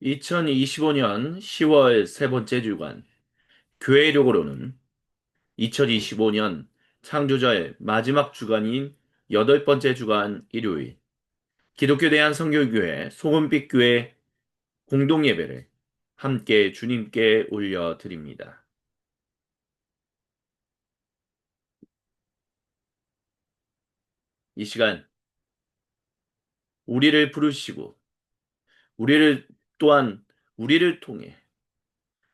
2025년 10월 세 번째 주간, 교회력으로는 2025년 창조절 마지막 주간인 여덟 번째 주간 일요일, 기독교 대한선교교회 소금빛교회 공동예배를 함께 주님께 올려드립니다. 이 시간 우리를 부르시고 우리를 또한 우리를 통해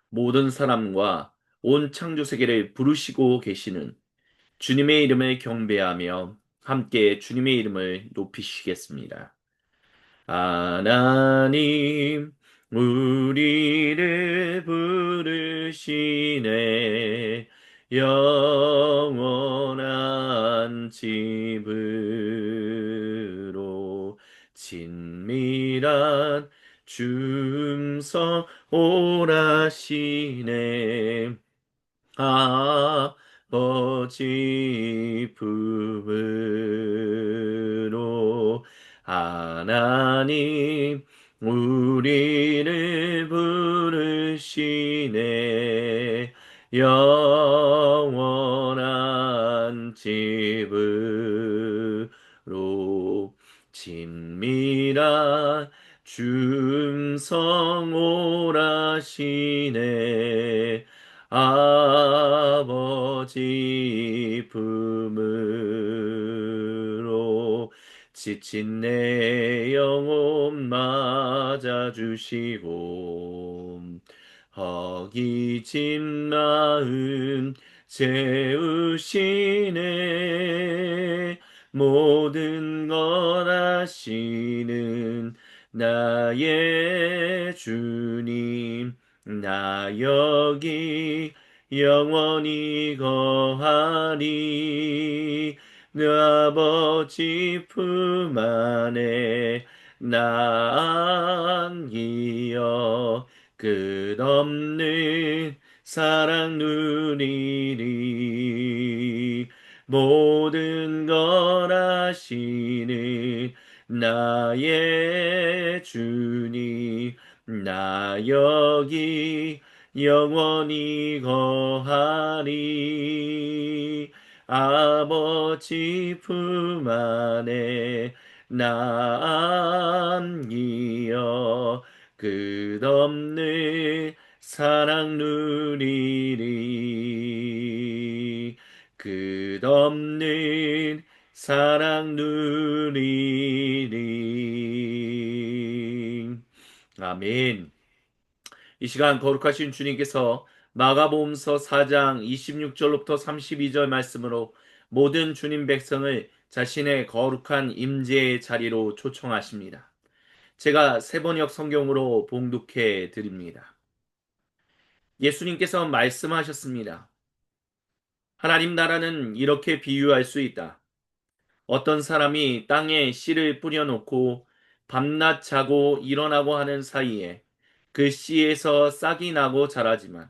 모든 사람과 온 창조 세계를 부르시고 계시는 주님의 이름을 경배하며 함께 주님의 이름을 높이시겠습니다. 하나님, 우리를 부르시네. 영원한 집으로 친밀한 줌성 오라시네. 아버지 품으로 하나님 우리를 부르시네. 영원한 집으로 친밀한 줌성 오라시네. 아버지 품으로 지친 내 영혼 맞아주시고 허기진 마음 채우시네. 모든 것 아시는 나의 주님, 나 여기 영원히 거하리. 내 아버지 품 안에 나 안기어 끝없는 사랑 누리리. 모든 걸 아시는 나의 주님, 나 여기 영원히 거하리. 아버지 품 안에 나 안기어 끝없는 사랑 누리리. 끝없는 사랑 누리리. 아멘. 이 시간 거룩하신 주님께서 마가복음서 4장 26절로부터 32절 말씀으로 모든 주님 백성을 자신의 거룩한 임재의 자리로 초청하십니다. 제가 세번역 성경으로 봉독해 드립니다. 예수님께서 말씀하셨습니다. 하나님 나라는 이렇게 비유할 수 있다. 어떤 사람이 땅에 씨를 뿌려놓고 밤낮 자고 일어나고 하는 사이에 그 씨에서 싹이 나고 자라지만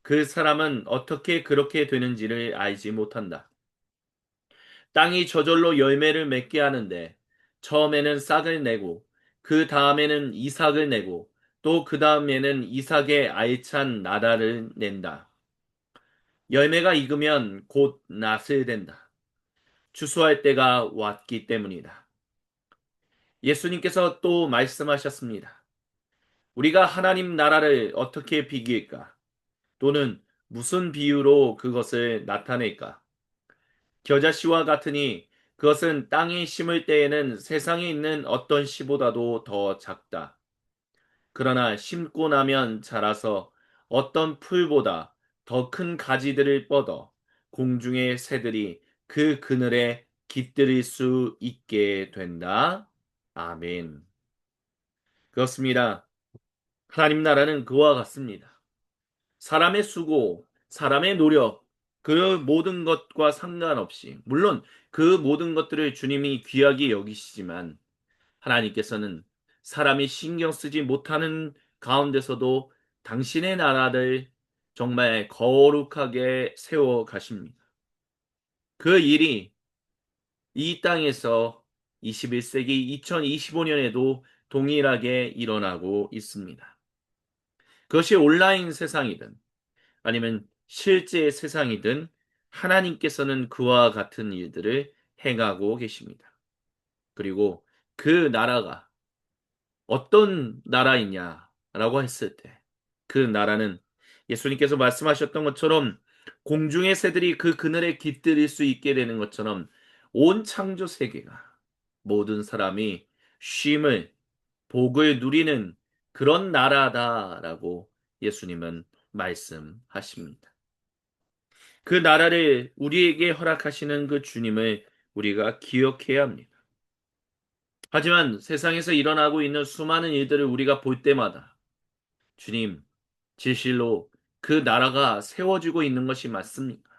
그 사람은 어떻게 그렇게 되는지를 알지 못한다. 땅이 저절로 열매를 맺게 하는데 처음에는 싹을 내고 그 다음에는 이삭을 내고 또 그 다음에는 이삭의 알찬 나라를 낸다. 열매가 익으면 곧 낫을 된다. 추수할 때가 왔기 때문이다. 예수님께서 또 말씀하셨습니다. 우리가 하나님 나라를 어떻게 비길까? 또는 무슨 비유로 그것을 나타낼까? 겨자씨와 같으니 그것은 땅에 심을 때에는 세상에 있는 어떤 씨보다도 더 작다. 그러나 심고 나면 자라서 어떤 풀보다 더 큰 가지들을 뻗어 공중의 새들이 그 그늘에 깃들일 수 있게 된다. 아멘. 그렇습니다. 하나님 나라는 그와 같습니다. 사람의 수고, 사람의 노력, 그 모든 것과 상관없이, 물론 그 모든 것들을 주님이 귀하게 여기시지만, 하나님께서는 사람이 신경 쓰지 못하는 가운데서도 당신의 나라를 정말 거룩하게 세워 가십니다. 그 일이 이 땅에서 21세기 2025년에도 동일하게 일어나고 있습니다. 그것이 온라인 세상이든 아니면 실제 세상이든 하나님께서는 그와 같은 일들을 행하고 계십니다. 그리고 그 나라가 어떤 나라이냐라고 했을 때 그 나라는 예수님께서 말씀하셨던 것처럼 공중의 새들이 그 그늘에 깃들일 수 있게 되는 것처럼 온 창조 세계가 모든 사람이 쉼을 복을 누리는 그런 나라다라고 예수님은 말씀하십니다. 그 나라를 우리에게 허락하시는 그 주님을 우리가 기억해야 합니다. 하지만 세상에서 일어나고 있는 수많은 일들을 우리가 볼 때마다 주님, 진실로 그 나라가 세워지고 있는 것이 맞습니까?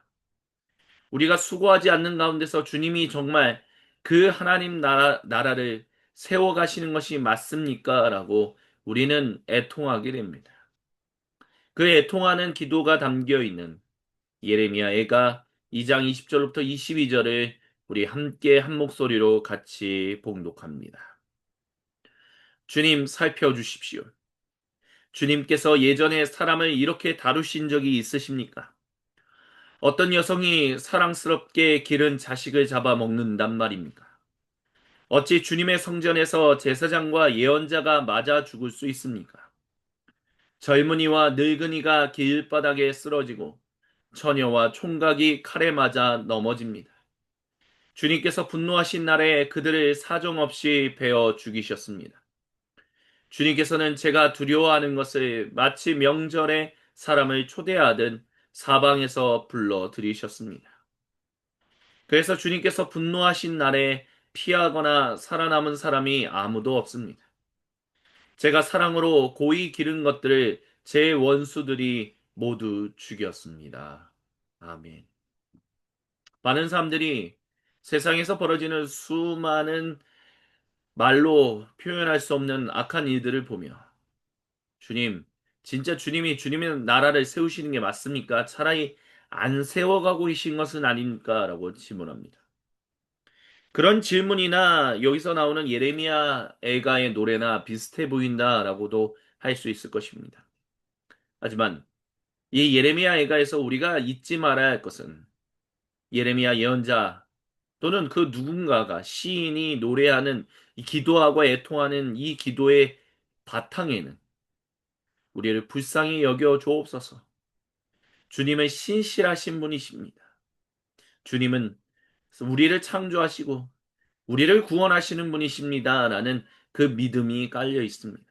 우리가 수고하지 않는 가운데서 주님이 정말 그 하나님 나라를 세워가시는 것이 맞습니까? 라고 우리는 애통하게 됩니다. 그 애통하는 기도가 담겨 있는 예레미야애가 2장 20절부터 22절을 우리 함께 한 목소리로 같이 봉독합니다. 주님 살펴주십시오. 주님께서 예전에 사람을 이렇게 다루신 적이 있으십니까? 어떤 여성이 사랑스럽게 기른 자식을 잡아먹는단 말입니까? 어찌 주님의 성전에서 제사장과 예언자가 맞아 죽을 수 있습니까? 젊은이와 늙은이가 길바닥에 쓰러지고 처녀와 총각이 칼에 맞아 넘어집니다. 주님께서 분노하신 날에 그들을 사정없이 베어 죽이셨습니다. 주님께서는 제가 두려워하는 것을 마치 명절에 사람을 초대하듯 사방에서 불러 들이셨습니다. 그래서 주님께서 분노하신 날에 피하거나 살아남은 사람이 아무도 없습니다. 제가 사랑으로 고이 기른 것들을 제 원수들이 모두 죽였습니다. 아멘. 많은 사람들이 세상에서 벌어지는 수많은 말로 표현할 수 없는 악한 일들을 보며 주님, 진짜 주님이 주님의 나라를 세우시는 게 맞습니까? 차라리 안 세워가고 계신 것은 아닙니까? 라고 질문합니다. 그런 질문이나 여기서 나오는 예레미야 애가의 노래나 비슷해 보인다라고도 할 수 있을 것입니다. 하지만 이 예레미야 애가에서 우리가 잊지 말아야 할 것은 예레미야 예언자 또는 그 누군가가 시인이 노래하는 이 기도하고 애통하는 이 기도의 바탕에는 우리를 불쌍히 여겨 주옵소서. 주님은 신실하신 분이십니다. 주님은 우리를 창조하시고 우리를 구원하시는 분이십니다라는 그 믿음이 깔려 있습니다.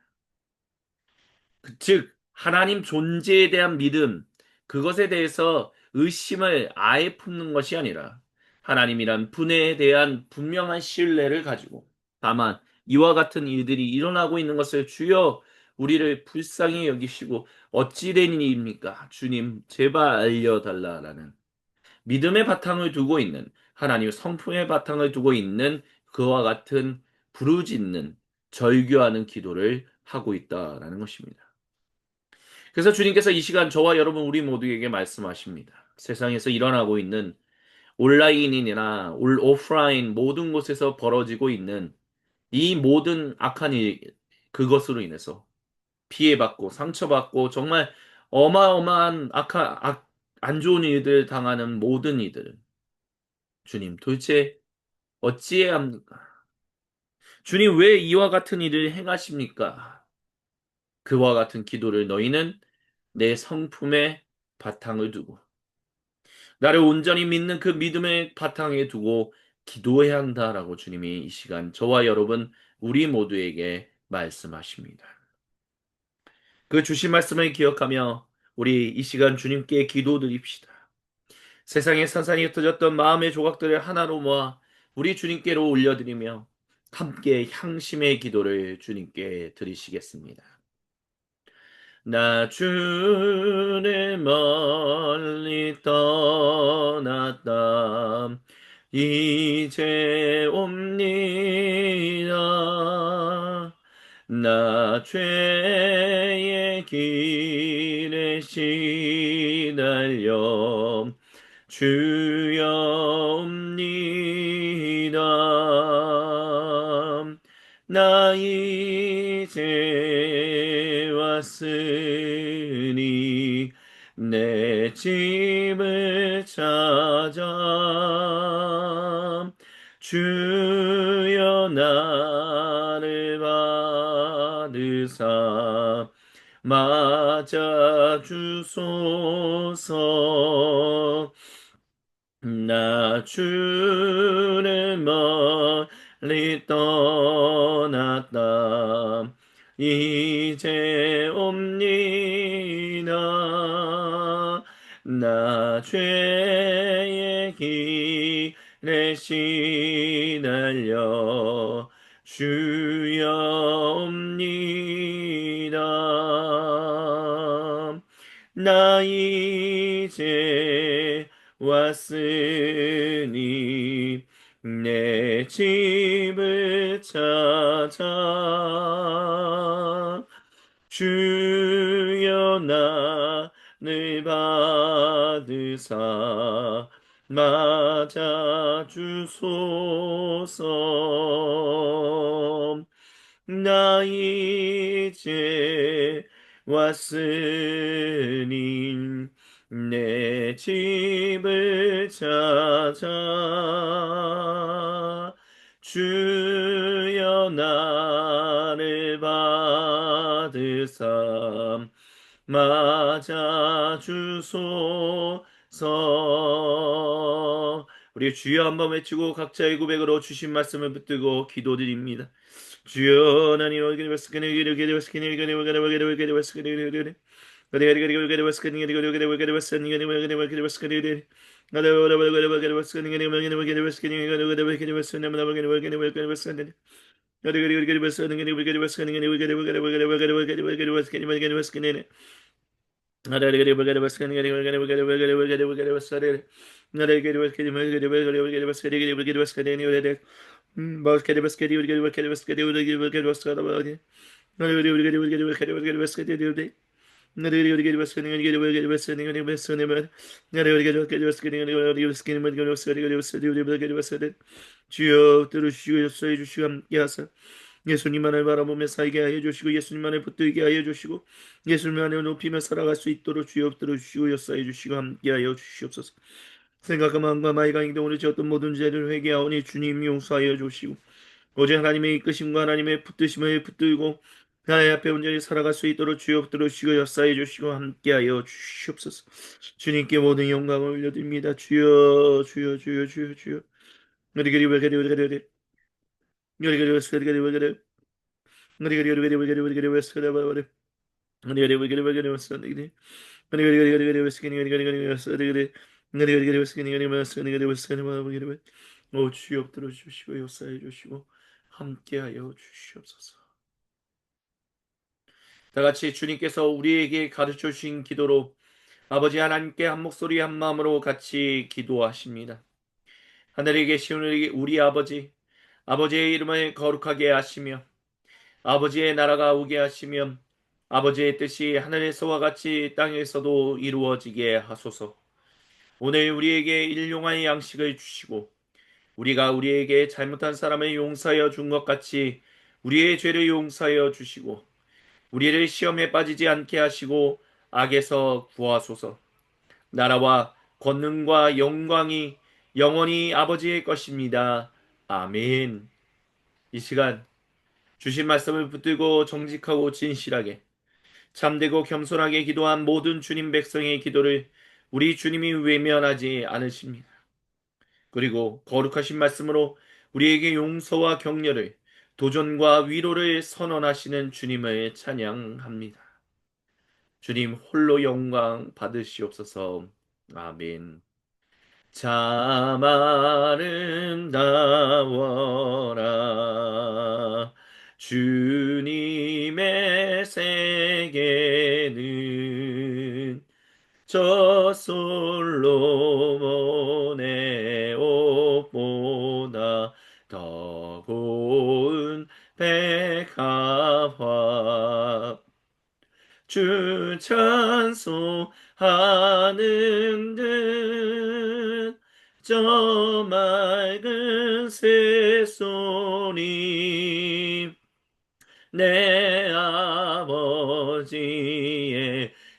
즉 하나님 존재에 대한 믿음, 그것에 대해서 의심을 아예 품는 것이 아니라 하나님이란 분에 대한 분명한 신뢰를 가지고 다만 이와 같은 일들이 일어나고 있는 것을 주여 우리를 불쌍히 여기시고 어찌 된 일입니까? 주님 제발 알려달라라는 믿음의 바탕을 두고 있는 하나님의 성품의 바탕을 두고 있는 그와 같은 부르짖는 절규하는 기도를 하고 있다라는 것입니다. 그래서 주님께서 이 시간 저와 여러분 우리 모두에게 말씀하십니다. 세상에서 일어나고 있는 온라인이나 오프라인 모든 곳에서 벌어지고 있는 이 모든 악한 일, 그것으로 인해서 피해받고 상처받고 정말 어마어마한 안 좋은 일들 당하는 모든 이들은 주님 도대체 어찌해야 합니까? 주님 왜 이와 같은 일을 행하십니까? 그와 같은 기도를 너희는 내 성품의 바탕을 두고 나를 온전히 믿는 그 믿음의 바탕에 두고 기도해야 한다라고 주님이 이 시간 저와 여러분 우리 모두에게 말씀하십니다. 그 주신 말씀을 기억하며 우리 이 시간 주님께 기도드립시다. 세상에 산산이 흩어졌던 마음의 조각들을 하나로 모아 우리 주님께로 올려드리며 함께 향심의 기도를 주님께 드리시겠습니다. 나 주를 멀리 떠났다 이제 옵니다. 나 죄의 길에 시달려 주여 옵니다. 나 이제 왔으니 내 집을 찾아 주여 나를 받으사 맞아 주소서. 나 주를 멀리 떠났다 이제 옵니다. 나 죄의 길에 시달려 주여 옵니다. 나 이제 왔으니 내 집을 찾아 주여 나를 받으사 맞아 주소서. 나 이제 왔으니 내 집을 찾아 주여 나를 받으사 맞아 주소서. 우리 주여 한번 외치고 각자의 고백으로 주신 말씀을 붙들고 기도드립니다. 주여 하나님 어디에 왔으니 이렇게 왔으니 이렇게 왔으니 이렇게 주여 들으시고 역사해 주시고 함께하사 예수님만을 바라보며 살게 하여 주시고 예수님만을 붙들게 하여 주시고 예수님만을 높이며 살아갈 수 있도록 주여 들어주시고 역사해 주시고 함께하여 주시옵소서. 생각과 마음과 마이가 행동으로 지었던 모든 죄를 회개하오니 주님 용서하여 주시고 오직 하나님의 이끄심과 하나님의 붙드심을 붙들고 하나님 앞에 온전히 살아갈 수 있도록 주여 들어주시고 역사해 주시고 함께하여 주시옵소서. 주님께 모든 영광을 올려드립니다. 주여 주여 주여 주여 주여 오 주여 들어주시고 역사해 주시고 함께하여 주시옵소서. 다 같이 주님께서 우리에게 가르쳐 주신 기도로 아버지 하나님께 한 목소리 한 마음으로 같이 기도하십니다. 하늘에 계신 우리 아버지, 아버지의 이름을 거룩하게 하시며 아버지의 나라가 오게 하시며 아버지의 뜻이 하늘에서와 같이 땅에서도 이루어지게 하소서. 오늘 우리에게 일용할 양식을 주시고 우리가 우리에게 잘못한 사람을 용서하여 준 것 같이 우리의 죄를 용서하여 주시고 우리를 시험에 빠지지 않게 하시고 악에서 구하소서. 나라와 권능과 영광이 영원히 아버지의 것입니다. 아멘. 이 시간 주신 말씀을 붙들고 정직하고 진실하게 참되고 겸손하게 기도한 모든 주님 백성의 기도를 우리 주님이 외면하지 않으십니다. 그리고 거룩하신 말씀으로 우리에게 용서와 격려를 도전과 위로를 선언하시는 주님을 찬양합니다. 주님 홀로 영광 받으시옵소서. 아멘. 참 아름다워라 주님의 세계는 저 솔로몬의 옷보다 더 고운 백합화 주 찬송하는 듯 저 맑은 새소리 내 아버지의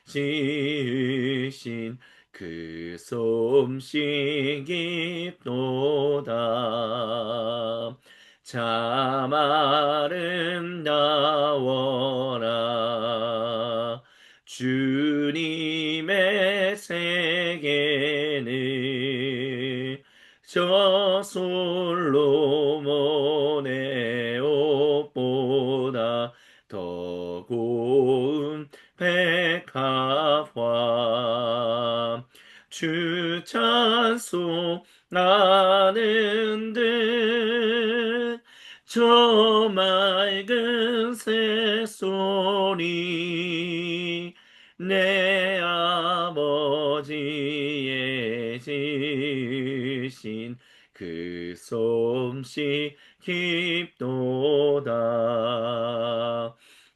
지으신 그 솜씨 깊도다. 참 아름다워라. 주님의 세계는 저 솔로몬의 옷보다 더 고운 백합화. 주 찬송하는 듯 저 맑은 새소리 내 아버지의 지으신 그 솜씨 깊도다.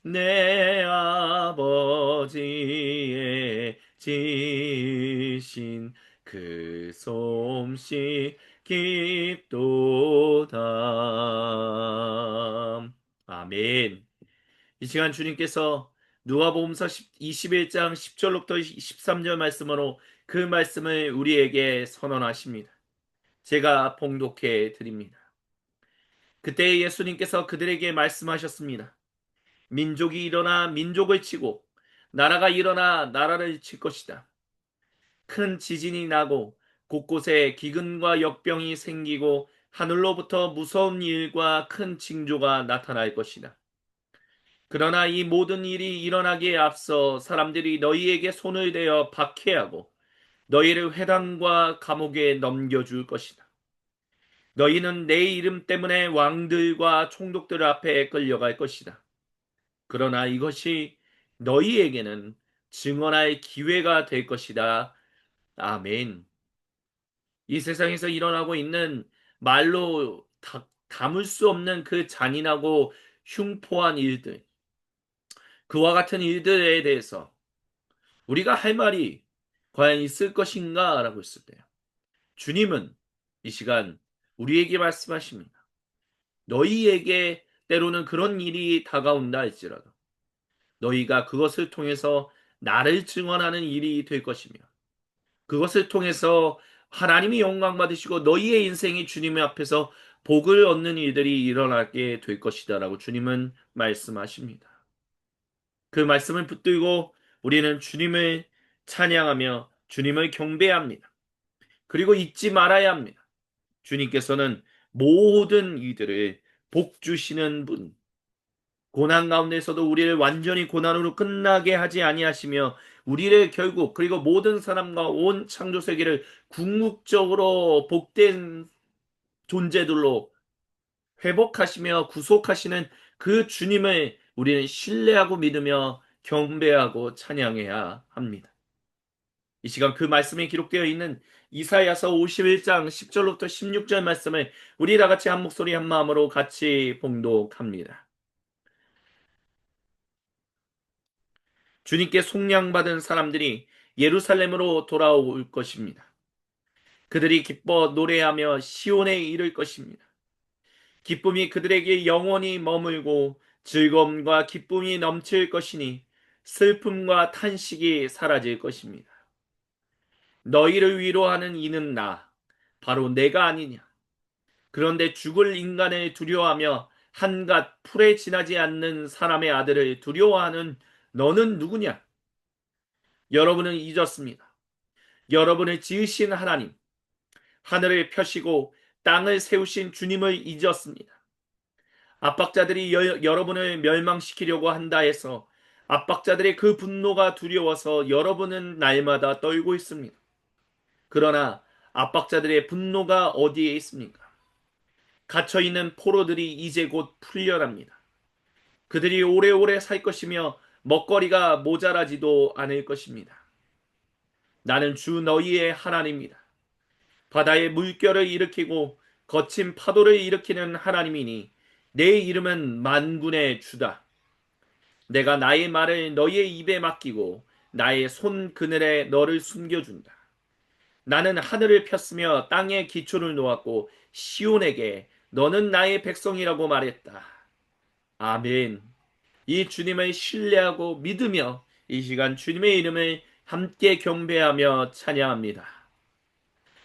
내 아버지의 지으신 그 솜씨 깊도다. 아멘. 이 시간 주님께서 누가복음서 21장 10절로부터 13절 말씀으로 그 말씀을 우리에게 선언하십니다. 제가 봉독해 드립니다. 그때 예수님께서 그들에게 말씀하셨습니다. 민족이 일어나 민족을 치고 나라가 일어나 나라를 칠 것이다. 큰 지진이 나고 곳곳에 기근과 역병이 생기고 하늘로부터 무서운 일과 큰 징조가 나타날 것이다. 그러나 이 모든 일이 일어나기에 앞서 사람들이 너희에게 손을 대어 박해하고 너희를 회당과 감옥에 넘겨줄 것이다. 너희는 내 이름 때문에 왕들과 총독들 앞에 끌려갈 것이다. 그러나 이것이 너희에게는 증언할 기회가 될 것이다. 아멘. 이 세상에서 일어나고 있는 말로 담을 수 없는 그 잔인하고 흉포한 일들, 그와 같은 일들에 대해서 우리가 할 말이 과연 있을 것인가 라고 했을 때요. 주님은 이 시간 우리에게 말씀하십니다. 너희에게 때로는 그런 일이 다가온다 할지라도 너희가 그것을 통해서 나를 증언하는 일이 될 것이며 그것을 통해서 하나님이 영광 받으시고 너희의 인생이 주님의 앞에서 복을 얻는 일들이 일어나게 될 것이다 라고 주님은 말씀하십니다. 그 말씀을 붙들고 우리는 주님을 찬양하며 주님을 경배합니다. 그리고 잊지 말아야 합니다. 주님께서는 모든 이들을 복 주시는 분, 고난 가운데서도 우리를 완전히 고난으로 끝나게 하지 아니하시며 우리를 결국 그리고 모든 사람과 온 창조 세계를 궁극적으로 복된 존재들로 회복하시며 구속하시는 그 주님을 우리는 신뢰하고 믿으며 경배하고 찬양해야 합니다. 이 시간 그 말씀에 기록되어 있는 이사야서 51장 10절로부터 16절 말씀을 우리 다 같이 한 목소리 한 마음으로 같이 봉독합니다. 주님께 속량받은 사람들이 예루살렘으로 돌아올 것입니다. 그들이 기뻐 노래하며 시온에 이를 것입니다. 기쁨이 그들에게 영원히 머물고 즐거움과 기쁨이 넘칠 것이니 슬픔과 탄식이 사라질 것입니다. 너희를 위로하는 이는 나, 바로 내가 아니냐. 그런데 죽을 인간을 두려워하며 한갓 풀에 지나지 않는 사람의 아들을 두려워하는 너는 누구냐? 여러분은 잊었습니다. 여러분을 지으신 하나님, 하늘을 펴시고 땅을 세우신 주님을 잊었습니다. 압박자들이 여러분을 멸망시키려고 한다 해서 압박자들의 그 분노가 두려워서 여러분은 날마다 떨고 있습니다. 그러나 압박자들의 분노가 어디에 있습니까? 갇혀있는 포로들이 이제 곧 풀려납니다. 그들이 오래오래 살 것이며 먹거리가 모자라지도 않을 것입니다. 나는 주 너희의 하나님이다. 바다의 물결을 일으키고 거친 파도를 일으키는 하나님이니 내 이름은 만군의 주다. 내가 나의 말을 너희의 입에 맡기고 나의 손 그늘에 너를 숨겨준다. 나는 하늘을 폈으며 땅에 기초를 놓았고 시온에게 너는 나의 백성이라고 말했다. 아멘. 이 주님을 신뢰하고 믿으며 이 시간 주님의 이름을 함께 경배하며 찬양합니다.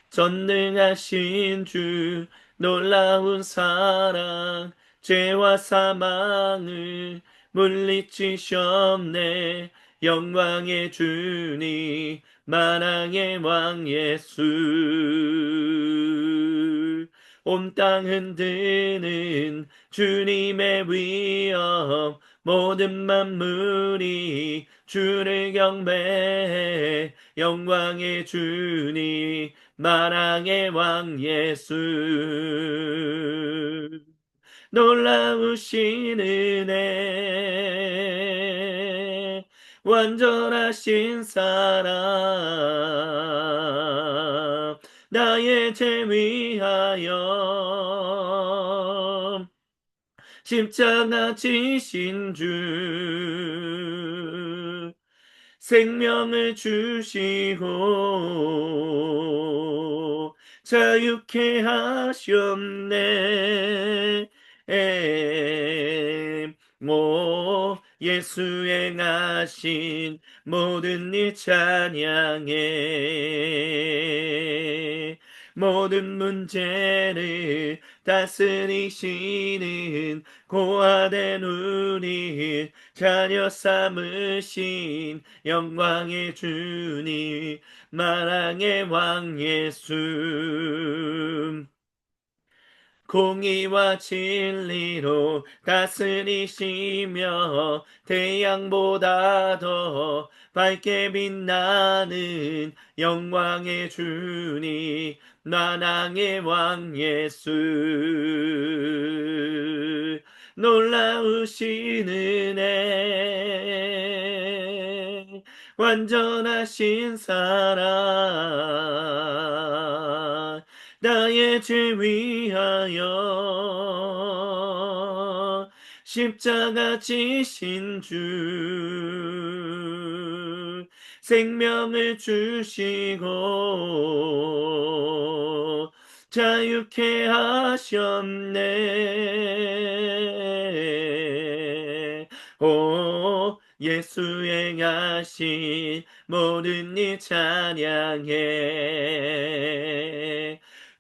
전능하신 주 놀라운 사랑 죄와 사망을 물리치셨네. 영광의 주님 만왕의 왕 예수. 온 땅 흔드는 주님의 위엄 모든 만물이 주를 경배해. 영광의 주님 만왕의 왕 예수. 놀라우신 은혜 완전하신 사랑 나의 죄 위하여 십자가 지신 주 생명을 주시고 자유케 하셨네. 오 예수 행하신 모든 일 찬양해. 모든 문제를 다스리시는 고아된 우리 자녀 삼으신 영광의 주님 만왕의 왕 예수. 공의와 진리로 다스리시며 태양보다 더 밝게 빛나는 영광의 주님 만왕의 왕 예수. 놀라우신 은혜 완전하신 사랑 나의 죄 위하여 십자가 지신 주 생명을 주시고 자유케 하셨네. 오 예수 행하신 모든 일 찬양해.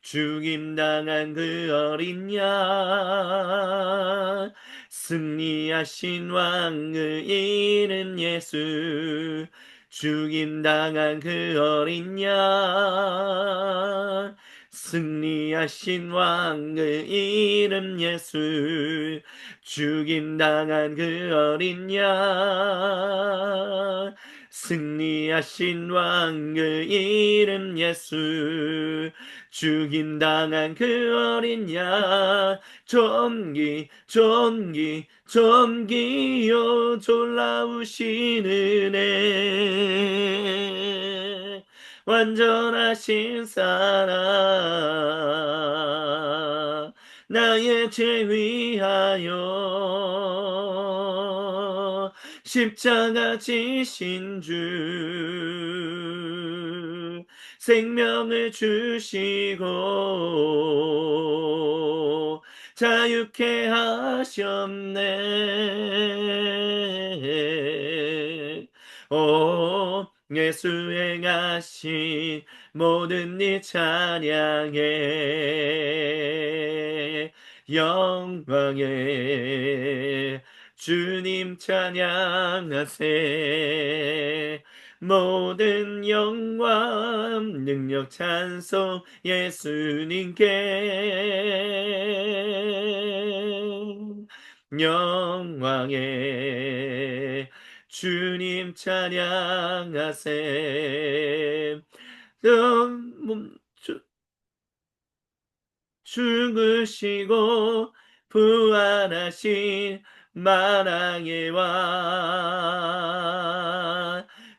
죽임당한 그 어린 양 승리하신 왕의 이름 예수. 죽임당한 그 어린 양 승리하신 왕의 이름 예수. 죽임당한 그 어린 양 승리하신 왕의 이름 예수. 죽임당한 그 어린 양 존귀요 졸라우신 은혜 완전하신 사랑 나의 죄 위하여 십자가 지신 주 생명을 주시고 자유케 하셨네. 오 예수 행하신 모든 일 찬양해. 영광의 주님 찬양하세. 모든 영광 능력 찬송 예수님께. 영광의 주님 찬양하세. 죽으시고 부활하신 만왕의 왕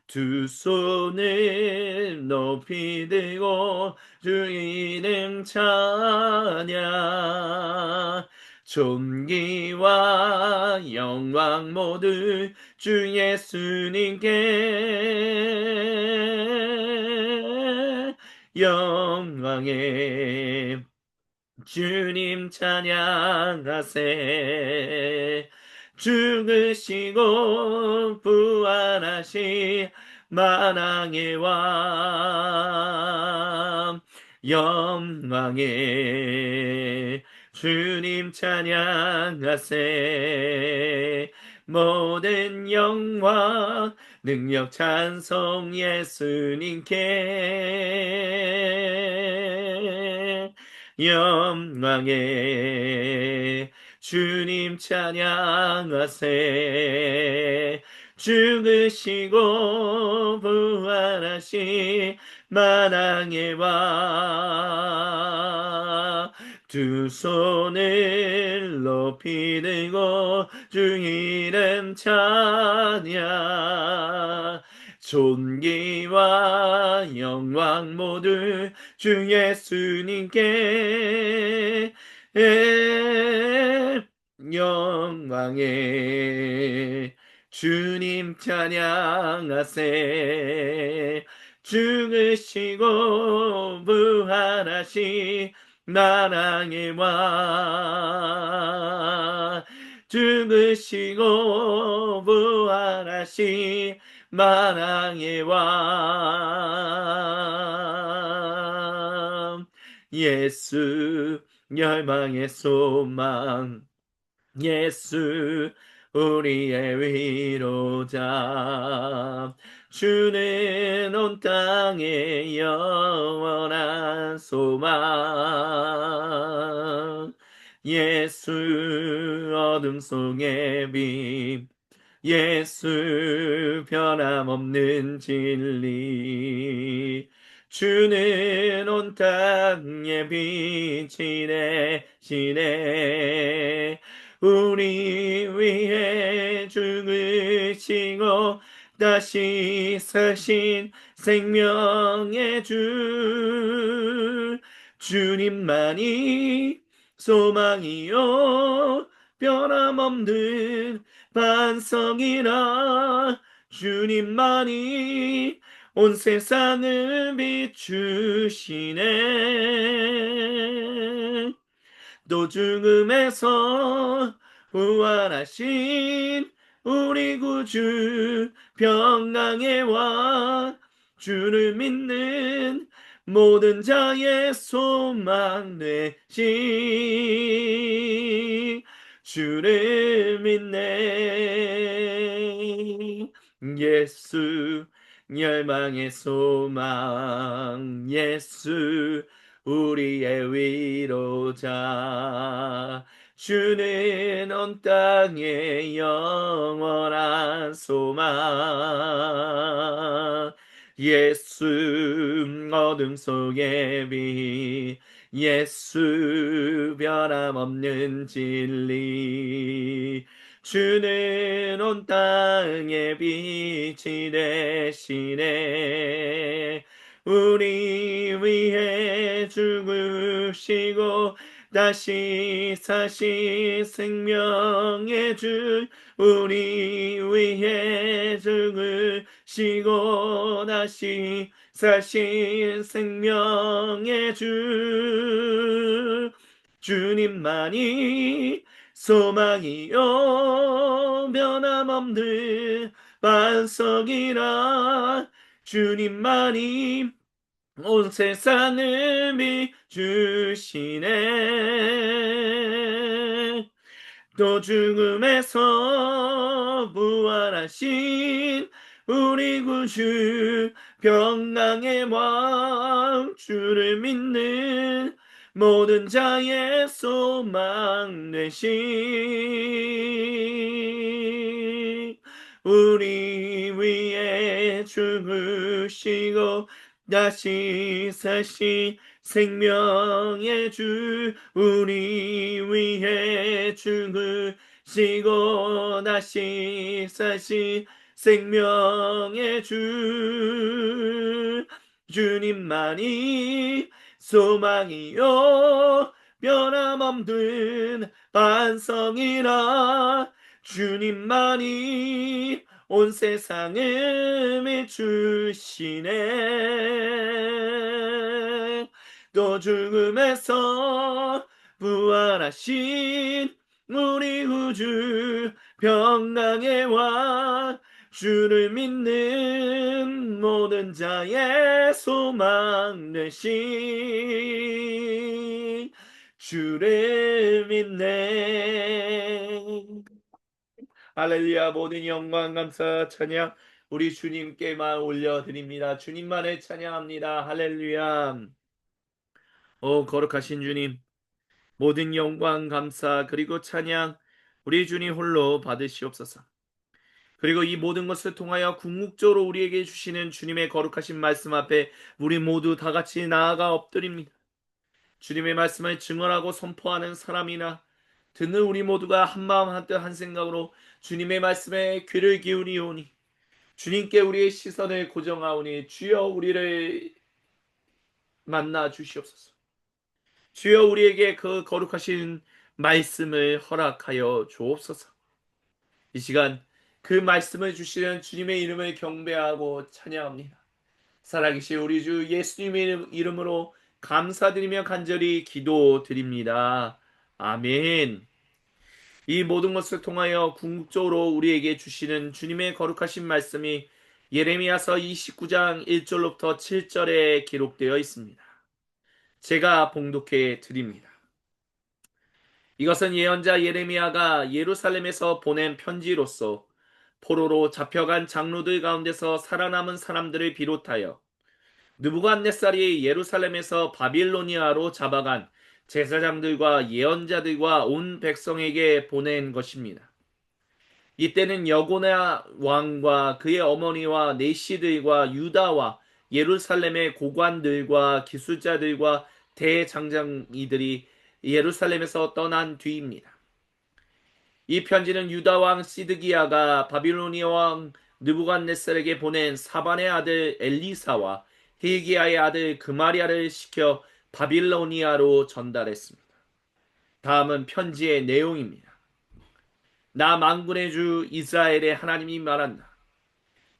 두 손을 높이 들고 주 이름 찬양. 존귀와 영광 모두 주 예수님께. 영광의 주님 찬양하세. 죽으시고 부활하신 만왕의 왕 영광의 주님 찬양하세. 모든 영광 능력 찬송 예수님께. 영광의 주님 찬양하세. 죽으시고 부활하신 만왕의 왕 두 손을 높이 들고 주 이름 찬양. 존귀와 영광 모두 주 예수님께. 영광의 주님 찬양하세. 죽으시고 부활하신 만왕의 왕 죽으시고 부활하신 만왕의 왕 예수 열방의 소망 예수 우리의 위로자. 주는 온 땅의 영원한 소망. 예수 어둠 속의 빛 예수 변함없는 진리. 주는 온 땅의 빛이 되시네. 우리 위해 죽으시고 다시 사신 생명의 주. 주님만이 소망이요 변함없는 반석이라. 주님만이 온 세상을 비추시네. 또 죽음에서 부활하신 우리 구주 평강의 왕. 주를 믿는 모든 자의 소망 되신 주를 믿네. 예수 열방의 소망 예수 우리의 위로자. 주는 온 땅의 영원한 소망. 예수 어둠 속의 빛 예수 변함없는 진리. 주는 온 땅의 빛이 되시네. 우리 위해 죽으시고 다시 사신 생명의 주. 우리 위해 죽으시고 다시 사신 생명의 주. 주님만이 소망이요 변함없는 반석이라. 주님만이 온 세상을 비추시네. 또 죽음에서 부활하신 우리 구주 평강의 왕. 주를 믿는 모든 자의 소망 되신 우리 위해 죽으시고 다시 사신 생명의 주. 우리 위해 죽으시고 다시 사신 생명의 주. 주님만이 소망이요 변함없는 반석이라. 주님만이 온 세상을 비추시네. 또 죽음에서 부활하신 우리 구주 평강의 왕 주를 믿는 모든 자의 소망 되신 주를 믿네. 할렐루야. 모든 영광 감사 찬양 우리 주님께만 올려드립니다. 주님만을 찬양합니다. 할렐루야. 오 거룩하신 주님, 모든 영광 감사 그리고 찬양 우리 주님 홀로 받으시옵소서. 그리고 이 모든 것을 통하여 궁극적으로 우리에게 주시는 주님의 거룩하신 말씀 앞에 우리 모두 다 같이 나아가 엎드립니다. 주님의 말씀을 증언하고 선포하는 사람이나 듣는 우리 모두가 한마음 한뜻 한생각으로 주님의 말씀에 귀를 기울이오니 주님께 우리의 시선을 고정하오니 주여 우리를 만나 주시옵소서. 주여 우리에게 그 거룩하신 말씀을 허락하여 주옵소서. 이 시간 그 말씀을 주시는 주님의 이름을 경배하고 찬양합니다. 살아계신 우리 주 예수님의 이름으로 감사드리며 간절히 기도드립니다. 아멘. 이 모든 것을 통하여 궁극적으로 우리에게 주시는 주님의 거룩하신 말씀이 예레미야서 29장 1절로부터 7절에 기록되어 있습니다. 제가 봉독해 드립니다. 이것은 예언자 예레미야가 예루살렘에서 보낸 편지로서 포로로 잡혀간 장로들 가운데서 살아남은 사람들을 비롯하여 느부갓네살이 예루살렘에서 바빌로니아로 잡아간 제사장들과 예언자들과 온 백성에게 보낸 것입니다. 이때는 여고냐 왕과 그의 어머니와 내시들과 유다와 예루살렘의 고관들과 기술자들과 대장장이들이 예루살렘에서 떠난 뒤입니다. 이 편지는 유다 왕 시드기야가 바빌로니아 왕 느부갓네살에게 보낸 사반의 아들 엘리사와 hil기야의 아들 그마리아를 시켜 바빌로니아로 전달했습니다. 다음은 편지의 내용입니다. 나 만군의 주 이스라엘의 하나님이 말한다.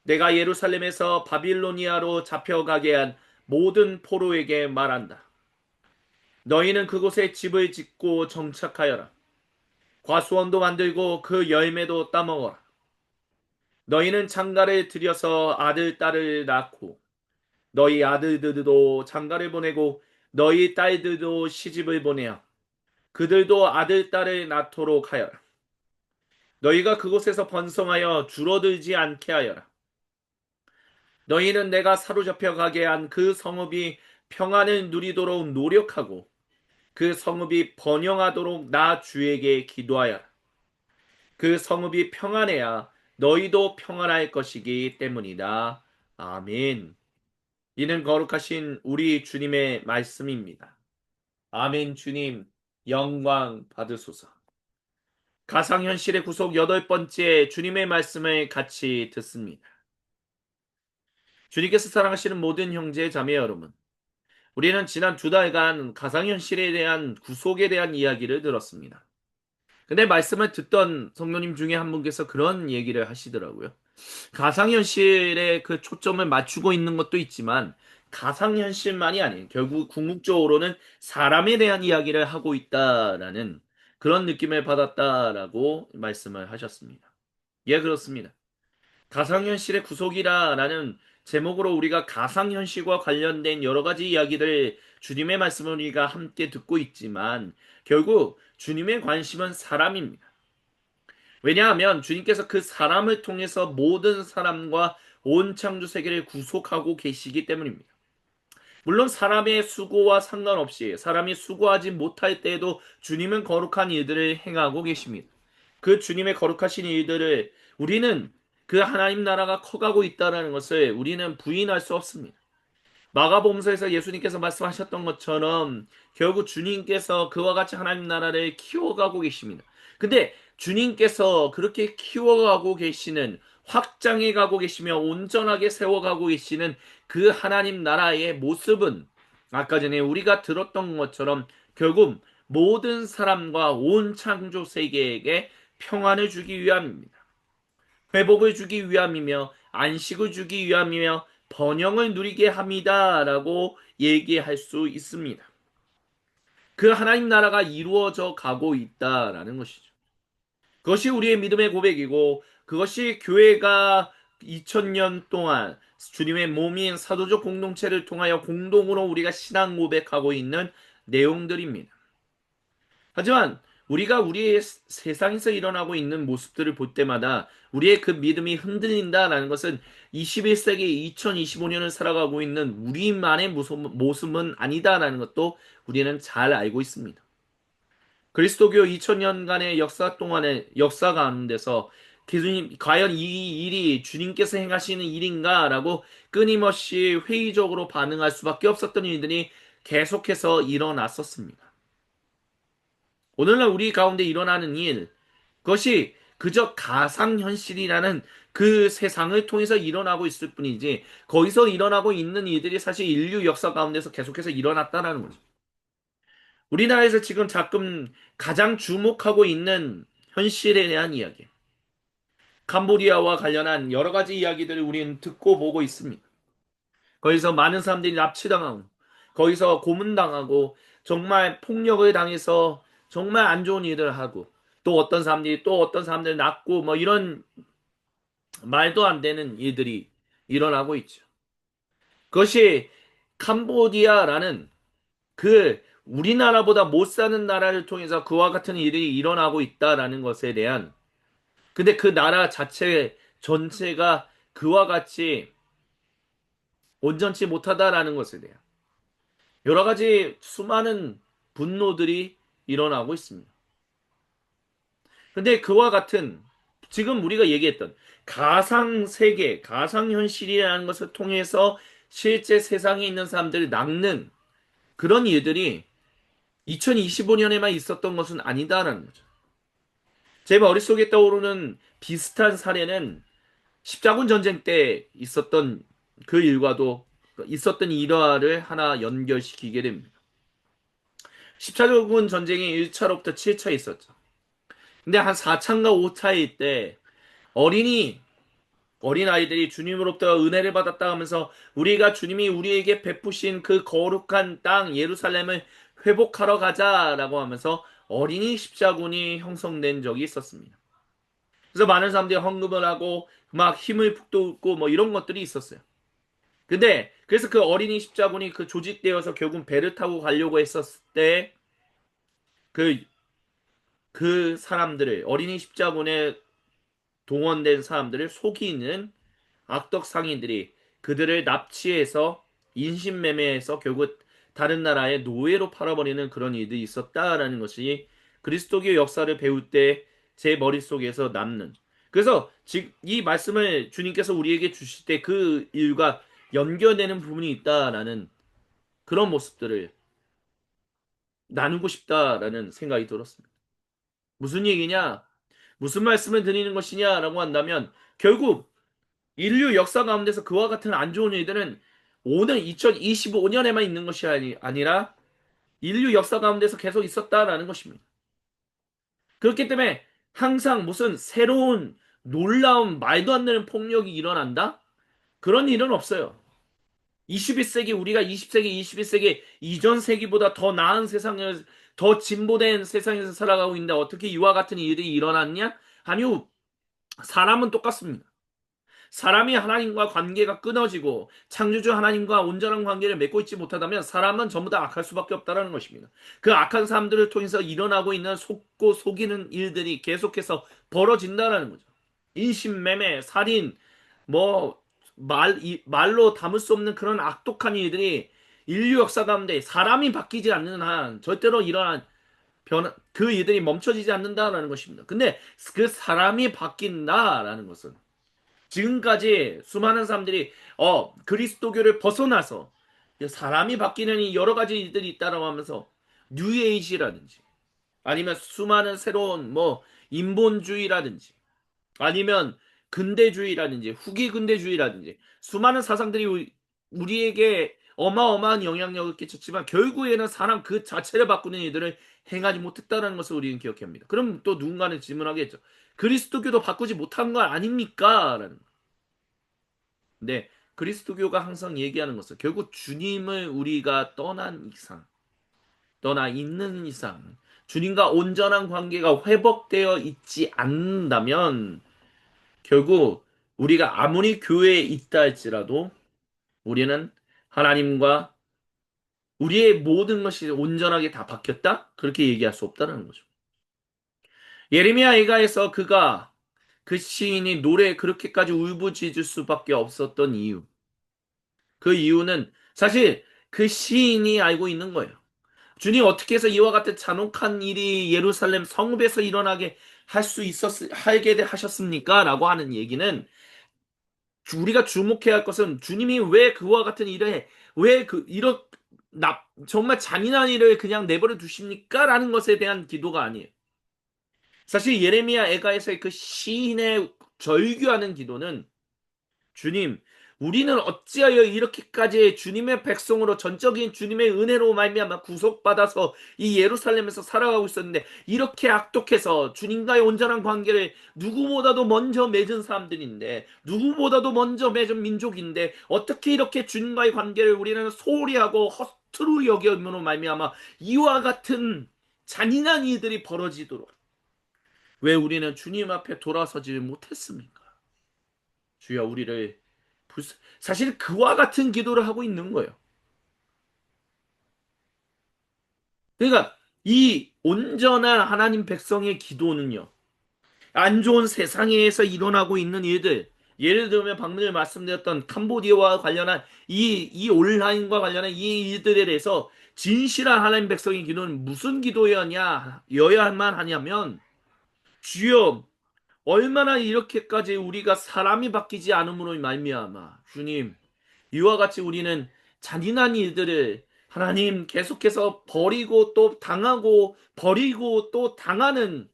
내가 예루살렘에서 바빌로니아로 잡혀가게 한 모든 포로에게 말한다. 너희는 그곳에 집을 짓고 정착하여라. 과수원도 만들고 그 열매도 따먹어라. 너희는 장가를 들여서 아들, 딸을 낳고 너희 아들들도 장가를 보내고 너희 딸들도 시집을 보내어 그들도 아들, 딸을 낳도록 하여라. 너희가 그곳에서 번성하여 줄어들지 않게 하여라. 너희는 내가 사로잡혀 가게 한 그 성읍이 평안을 누리도록 노력하고 그 성읍이 번영하도록 나 주에게 기도하여라. 그 성읍이 평안해야 너희도 평안할 것이기 때문이다. 아멘. 이는 거룩하신 우리 주님의 말씀입니다. 아멘. 주님 영광 받으소서. 가상현실의 구속 8번째 주님의 말씀을 같이 듣습니다. 주님께서 사랑하시는 모든 형제 자매 여러분, 우리는 지난 2달간 가상현실에 대한 구속에 대한 이야기를 들었습니다. 근데 말씀을 듣던 성도님 중에 한 분께서 그런 얘기를 하시더라고요. 가상현실에 그 초점을 맞추고 있는 것도 있지만 가상현실만이 아닌 결국 궁극적으로는 사람에 대한 이야기를 하고 있다라는 그런 느낌을 받았다라고 말씀을 하셨습니다. 예, 그렇습니다. 가상현실의 구속이라는 제목으로 우리가 가상현실과 관련된 여러 가지 이야기들 주님의 말씀을 우리가 함께 듣고 있지만 결국 주님의 관심은 사람입니다. 왜냐하면 주님께서 그 사람을 통해서 모든 사람과 온 창조 세계를 구속하고 계시기 때문입니다. 물론 사람의 수고와 상관없이 사람이 수고하지 못할 때에도 주님은 거룩한 일들을 행하고 계십니다. 그 주님의 거룩하신 일들을 우리는 그 하나님 나라가 커가고 있다는 것을 우리는 부인할 수 없습니다. 마가복음서에서 예수님께서 말씀하셨던 것처럼 결국 주님께서 그와 같이 하나님 나라를 키워가고 계십니다. 근데 주님께서 그렇게 키워가고 계시는 확장해 가고 계시며 온전하게 세워가고 계시는 그 하나님 나라의 모습은 아까 전에 우리가 들었던 것처럼 결국 모든 사람과 온 창조 세계에게 평안을 주기 위함입니다. 회복을 주기 위함이며 안식을 주기 위함이며 번영을 누리게 합니다라고 얘기할 수 있습니다. 그 하나님 나라가 이루어져 가고 있다라는 것이죠. 그것이 우리의 믿음의 고백이고 그것이 교회가 2000년 동안 주님의 몸인 사도적 공동체를 통하여 공동으로 우리가 신앙 고백하고 있는 내용들입니다. 하지만 우리가 우리의 세상에서 일어나고 있는 모습들을 볼 때마다 우리의 그 믿음이 흔들린다라는 것은 21세기 2025년을 살아가고 있는 우리만의 모습은 아니다라는 것도 우리는 잘 알고 있습니다. 그리스도교 2000년간의 역사 동안의 역사 가운데서 주님, 과연 이 일이 주님께서 행하시는 일인가라고 끊임없이 회의적으로 반응할 수밖에 없었던 일들이 계속해서 일어났었습니다. 오늘날 우리 가운데 일어나는 일, 그것이 그저 가상현실이라는 그 세상을 통해서 일어나고 있을 뿐이지, 거기서 일어나고 있는 일들이 사실 인류 역사 가운데서 계속해서 일어났다라는 거죠. 우리나라에서 지금 가끔 가장 주목하고 있는 현실에 대한 이야기. 캄보디아와 관련한 여러 가지 이야기들을 우리는 듣고 보고 있습니다. 거기서 많은 사람들이 납치당하고, 거기서 고문당하고, 정말 폭력을 당해서 정말 안 좋은 일을 하고, 또 어떤 사람들이 또 어떤 사람들 낳고, 뭐 이런 말도 안 되는 일들이 일어나고 있죠. 그것이 캄보디아라는 그 우리나라보다 못 사는 나라를 통해서 그와 같은 일이 일어나고 있다라는 것에 대한 근데 그 나라 자체 전체가 그와 같이 온전치 못하다라는 것에 대한 여러 가지 수많은 분노들이 일어나고 있습니다. 근데 그와 같은 지금 우리가 얘기했던 가상 세계, 가상 현실이라는 것을 통해서 실제 세상에 있는 사람들을 낚는 그런 일들이 2025년에만 있었던 것은 아니다라는 거죠. 제 머릿속에 떠오르는 비슷한 사례는 십자군 전쟁 때 있었던 그 일과도 있었던 일화를 하나 연결시키게 됩니다. 십자군 전쟁이 1차로부터 7차에 있었죠. 근데 한 4차인가 5차일 때 어린이 어린 아이들이 주님으로부터 은혜를 받았다 하면서 우리가 주님이 우리에게 베푸신 그 거룩한 땅 예루살렘을 회복하러 가자라고 하면서 어린이 십자군이 형성된 적이 있었습니다. 그래서 많은 사람들이 헌금을 하고 막 힘을 북돋고 뭐 이런 것들이 있었어요. 근데 그래서 그 어린이 십자군이 그 조직되어서 결국 배를 타고 가려고 했었을 때 그 사람들을 어린이 십자군에 동원된 사람들을 속이는 악덕 상인들이 그들을 납치해서 인신매매해서 결국 다른 나라의 노예로 팔아버리는 그런 일들이 있었다라는 것이 그리스도교 역사를 배울 때 제 머릿속에서 남는 그래서 즉 이 말씀을 주님께서 우리에게 주실 때 그 일과 연결되는 부분이 있다라는 그런 모습들을 나누고 싶다라는 생각이 들었습니다. 무슨 얘기냐? 무슨 말씀을 드리는 것이냐라고 한다면 결국 인류 역사 가운데서 그와 같은 안 좋은 일들은 오늘 2025년에만 있는 것이 아니라 인류 역사 가운데서 계속 있었다라는 것입니다. 그렇기 때문에 항상 무슨 새로운 놀라운 말도 안 되는 폭력이 일어난다? 그런 일은 없어요. 21세기 우리가 20세기 21세기 이전 세기보다 더 나은 세상을 더 진보된 세상에서 살아가고 있는데 어떻게 이와 같은 일이 일어났냐? 아니요. 사람은 똑같습니다. 사람이 하나님과 관계가 끊어지고 창조주 하나님과 온전한 관계를 맺고 있지 못하다면 사람은 전부 다 악할 수밖에 없다는 것입니다. 그 악한 사람들을 통해서 일어나고 있는 속고 속이는 일들이 계속해서 벌어진다는 거죠. 인신매매, 살인, 뭐 말로 담을 수 없는 그런 악독한 일들이 인류 역사 가운데 사람이 바뀌지 않는 한 절대로 일어난 그 일들이 멈춰지지 않는다라는 것입니다. 근데 그 사람이 바뀐다라는 것은 지금까지 수많은 사람들이 그리스도교를 벗어나서 사람이 바뀌는 이 여러 가지 일들이 있다라고 하면서 뉴에이지라든지 아니면 수많은 새로운 뭐 인본주의라든지 아니면 근대주의라든지 후기 근대주의라든지 수많은 사상들이 우리에게 어마어마한 영향력을 끼쳤지만 결국에는 사람 그 자체를 바꾸는 일들을 행하지 못했다는 것을 우리는 기억해야 합니다. 그럼 또 누군가는 질문하겠죠. 그리스도교도 바꾸지 못한 거 아닙니까? 라는 근데 그리스도교가 항상 얘기하는 것은 결국 주님을 우리가 떠난 이상, 떠나 있는 이상, 주님과 온전한 관계가 회복되어 있지 않는다면 결국 우리가 아무리 교회에 있다 할지라도 우리는 하나님과 우리의 모든 것이 온전하게 다 바뀌었다? 그렇게 얘기할 수 없다는 거죠. 예레미야 애가에서 그 시인이 노래에 그렇게까지 울부짖을 수밖에 없었던 이유. 그 이유는 사실 그 시인이 알고 있는 거예요. 주님 어떻게 해서 이와 같은 잔혹한 일이 예루살렘 성읍에서 일어나게 하게 하셨습니까? 라고 하는 얘기는 우리가 주목해야 할 것은 주님이 왜 그와 같은 일에 이런 정말 잔인한 일을 그냥 내버려 두십니까? 라는 것에 대한 기도가 아니에요. 사실 예레미야 애가에서의 그 시인의 절규하는 기도는 주님, 우리는 어찌하여 이렇게까지 주님의 백성으로 전적인 주님의 은혜로 말미암아 구속받아서 이 예루살렘에서 살아가고 있었는데 이렇게 악독해서 주님과의 온전한 관계를 누구보다도 먼저 맺은 사람들인데 누구보다도 먼저 맺은 민족인데 어떻게 이렇게 주님과의 관계를 우리는 소홀히 하고 허투루 여김으로 말미암아 이와 같은 잔인한 일들이 벌어지도록 왜 우리는 주님 앞에 돌아서지 못했습니까? 주여 우리를 사실 그와 같은 기도를 하고 있는 거예요. 그러니까 이 온전한 하나님 백성의 기도는요. 안 좋은 세상에서 일어나고 있는 일들, 예를 들면 방금 전에 말씀드렸던 캄보디아와 관련한 이 온라인과 관련한 이 일들에 대해서 진실한 하나님 백성의 기도는 무슨 기도여야만 하냐면 주여 얼마나 이렇게까지 우리가 사람이 바뀌지 않음으로 말미암아 주님 이와 같이 우리는 잔인한 일들을 하나님 계속해서 버리고 또 당하고 버리고 또 당하는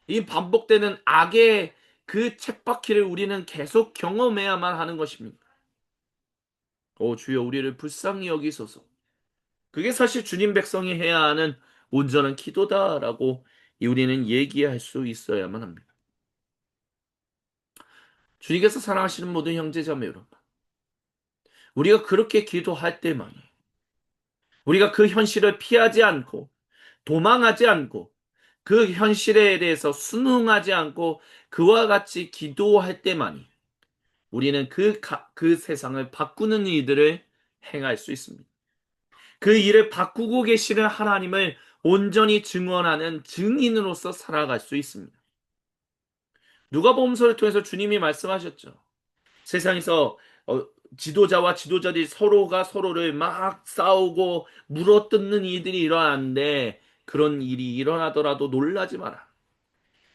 이 반복되는 악의 그 쳇바퀴를 우리는 계속 경험해야만 하는 것입니다. 오 주여 우리를 불쌍히 여기소서. 그게 사실 주님 백성이 해야 하는 온전한 기도다라고 우리는 얘기할 수 있어야만 합니다. 주님께서 사랑하시는 모든 형제자매 여러분, 우리가 그렇게 기도할 때만이 우리가 그 현실을 피하지 않고 도망하지 않고 그 현실에 대해서 순응하지 않고 그와 같이 기도할 때만이 우리는 그 세상을 바꾸는 일들을 행할 수 있습니다. 그 일을 바꾸고 계시는 하나님을 온전히 증언하는 증인으로서 살아갈 수 있습니다. 누가복음서를 통해서 주님이 말씀하셨죠. 세상에서 지도자와 지도자들이 서로가 서로를 막 싸우고 물어뜯는 일들이 일어나는데 그런 일이 일어나더라도 놀라지 마라.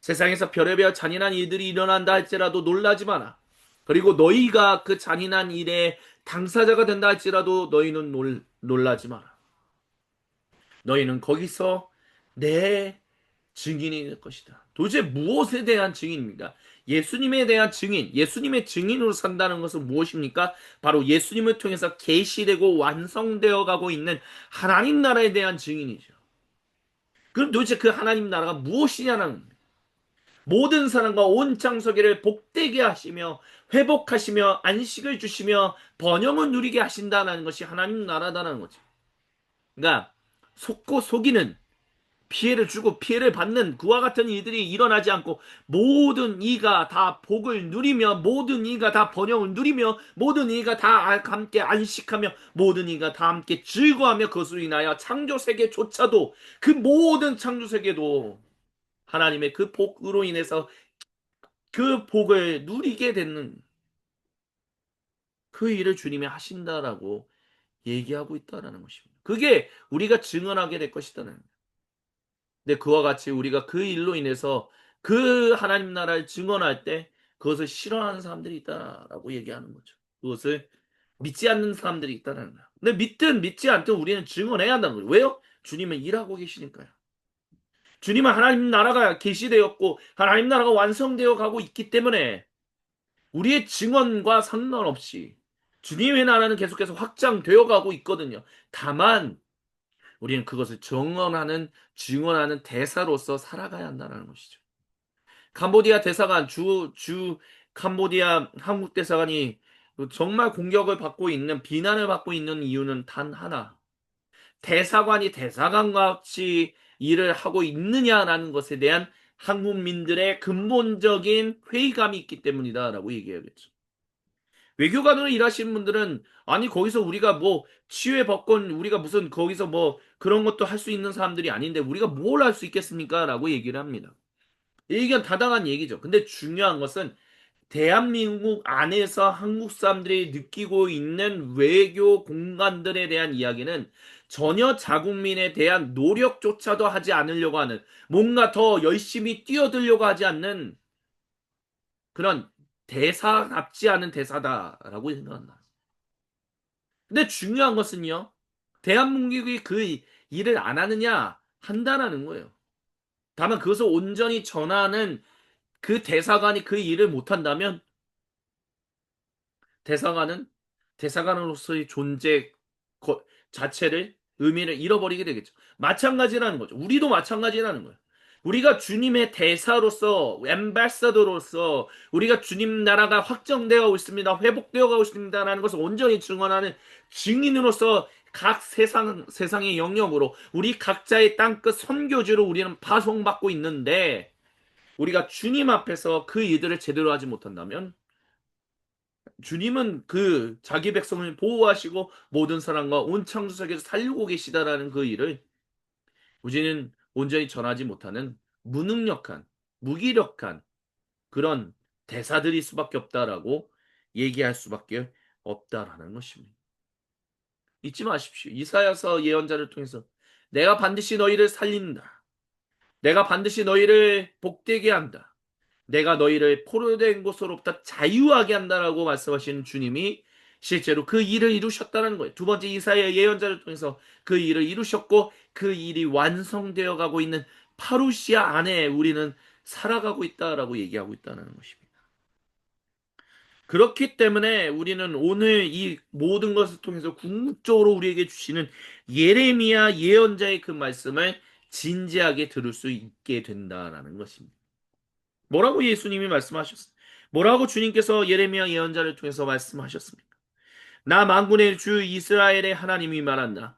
세상에서 별의별 잔인한 일들이 일어난다 할지라도 놀라지 마라. 그리고 너희가 그 잔인한 일의 당사자가 된다 할지라도 너희는 놀라지 마라. 너희는 거기서 내 증인이 될 것이다. 도대체 무엇에 대한 증인입니까? 예수님에 대한 증인, 예수님의 증인으로 산다는 것은 무엇입니까? 바로 예수님을 통해서 계시되고 완성되어 가고 있는 하나님 나라에 대한 증인이죠. 그럼 도대체 그 하나님 나라가 무엇이냐는 겁니다. 모든 사람과 온 창세계를 복되게 하시며 회복하시며 안식을 주시며 번영을 누리게 하신다는 것이 하나님 나라다는 거죠. 그러니까 속고 속이는 피해를 주고 피해를 받는 그와 같은 일들이 일어나지 않고 모든 이가 다 복을 누리며 모든 이가 다 번영을 누리며 모든 이가 다 함께 안식하며 모든 이가 다 함께 즐거워하며 그것으로 인하여 창조세계조차도 그 모든 창조세계도 하나님의 그 복으로 인해서 그 복을 누리게 되는 그 일을 주님이 하신다라고 얘기하고 있다라는 것입니다. 그게 우리가 증언하게 될 것이다는 거예요. 근데 그와 같이 우리가 그 일로 인해서 그 하나님 나라를 증언할 때 그것을 싫어하는 사람들이 있다라고 얘기하는 거죠. 그것을 믿지 않는 사람들이 있다는 거야. 근데 믿든 믿지 않든 우리는 증언해야 한다는 거예요. 왜요? 주님은 일하고 계시니까요. 주님은 하나님 나라가 계시되었고 하나님 나라가 완성되어 가고 있기 때문에 우리의 증언과 상관없이 주님의 나라는 계속해서 확장되어 가고 있거든요. 다만 우리는 그것을 증언하는 대사로서 살아가야 한다는 것이죠. 캄보디아 대사관, 캄보디아 한국 대사관이 정말 공격을 받고 있는, 비난을 받고 있는 이유는 단 하나. 대사관이 대사관과 같이 일을 하고 있느냐라는 것에 대한 한국민들의 근본적인 회의감이 있기 때문이다라고 얘기해야겠죠. 외교관으로 일하시는 분들은 아니 거기서 우리가 뭐 치유의 법권 우리가 무슨 거기서 뭐 그런 것도 할 수 있는 사람들이 아닌데 우리가 뭘 할 수 있겠습니까? 라고 얘기를 합니다. 일견 타당한 얘기죠. 근데 중요한 것은 대한민국 안에서 한국 사람들이 느끼고 있는 외교 공간들에 대한 이야기는 전혀 자국민에 대한 노력조차도 하지 않으려고 하는 뭔가 더 열심히 뛰어들려고 하지 않는 그런 대사답지 않은 대사다라고 생각한다. 근데 중요한 것은요. 대한민국이 그 일을 안 하느냐 한다라는 거예요. 다만 그것을 온전히 전하는 그 대사관이 그 일을 못한다면 대사관은 대사관으로서의 존재 자체를 의미를 잃어버리게 되겠죠. 마찬가지라는 거죠. 우리도 마찬가지라는 거예요. 우리가 주님의 대사로서 엠베서더로서 우리가 주님 나라가 확정되어 있습니다. 회복되어 가고 있습니다라는 것을 온전히 증언하는 증인으로서 각 세상의 영역으로 우리 각자의 땅끝 선교지로 우리는 파송받고 있는데 우리가 주님 앞에서 그 일들을 제대로 하지 못한다면 주님은 그 자기 백성을 보호하시고 모든 사람과 온 창조세계에서 살리고 계시다라는 그 일을 우리는 온전히 전하지 못하는 무능력한, 무기력한 그런 대사들일 수밖에 없다라고 얘기할 수밖에 없다라는 것입니다. 잊지 마십시오. 이사야서 예언자를 통해서 내가 반드시 너희를 살린다. 내가 반드시 너희를 복되게 한다. 내가 너희를 포로된 곳으로부터 자유하게 한다라고 말씀하시는 주님이 실제로 그 일을 이루셨다는 거예요. 두 번째 이사야 예언자를 통해서 그 일을 이루셨고 그 일이 완성되어 가고 있는 파루시아 안에 우리는 살아가고 있다라고 얘기하고 있다는 것입니다. 그렇기 때문에 우리는 오늘 이 모든 것을 통해서 궁극적으로 우리에게 주시는 예레미야 예언자의 그 말씀을 진지하게 들을 수 있게 된다라는 것입니다. 뭐라고 예수님이 말씀하셨습니까? 뭐라고 주님께서 예레미야 예언자를 통해서 말씀하셨습니까? 나 만군의 주 이스라엘의 하나님이 말한다.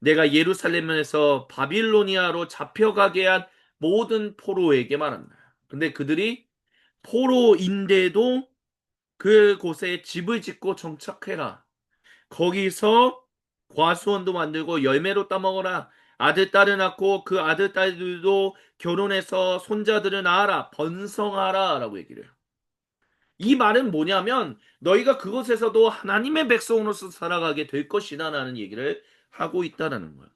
내가 예루살렘에서 바빌로니아로 잡혀가게 한 모든 포로에게 말한다. 근데 그들이 포로인데도 그곳에 집을 짓고 정착해라. 거기서 과수원도 만들고 열매로 따먹어라. 아들, 딸을 낳고 그 아들, 딸들도 결혼해서 손자들을 낳아라. 번성하라. 라고 얘기를 해요. 이 말은 뭐냐면 너희가 그곳에서도 하나님의 백성으로서 살아가게 될 것이다 라는 얘기를 하고 있다는 거예요.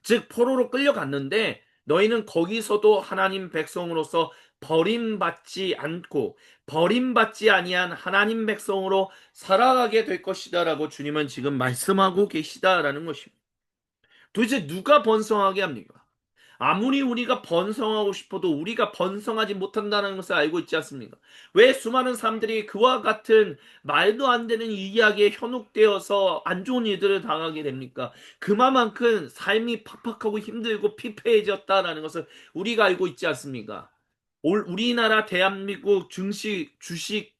즉 포로로 끌려갔는데 너희는 거기서도 하나님 백성으로서 버림받지 않고 버림받지 아니한 하나님 백성으로 살아가게 될 것이다라고 주님은 지금 말씀하고 계시다라는 것입니다. 도대체 누가 번성하게 합니까? 아무리 우리가 번성하고 싶어도 우리가 번성하지 못한다는 것을 알고 있지 않습니까? 왜 수많은 사람들이 그와 같은 말도 안 되는 이야기에 현혹되어서 안 좋은 일들을 당하게 됩니까? 그만큼 삶이 팍팍하고 힘들고 피폐해졌다라는 것을 우리가 알고 있지 않습니까? 우리나라 대한민국 주식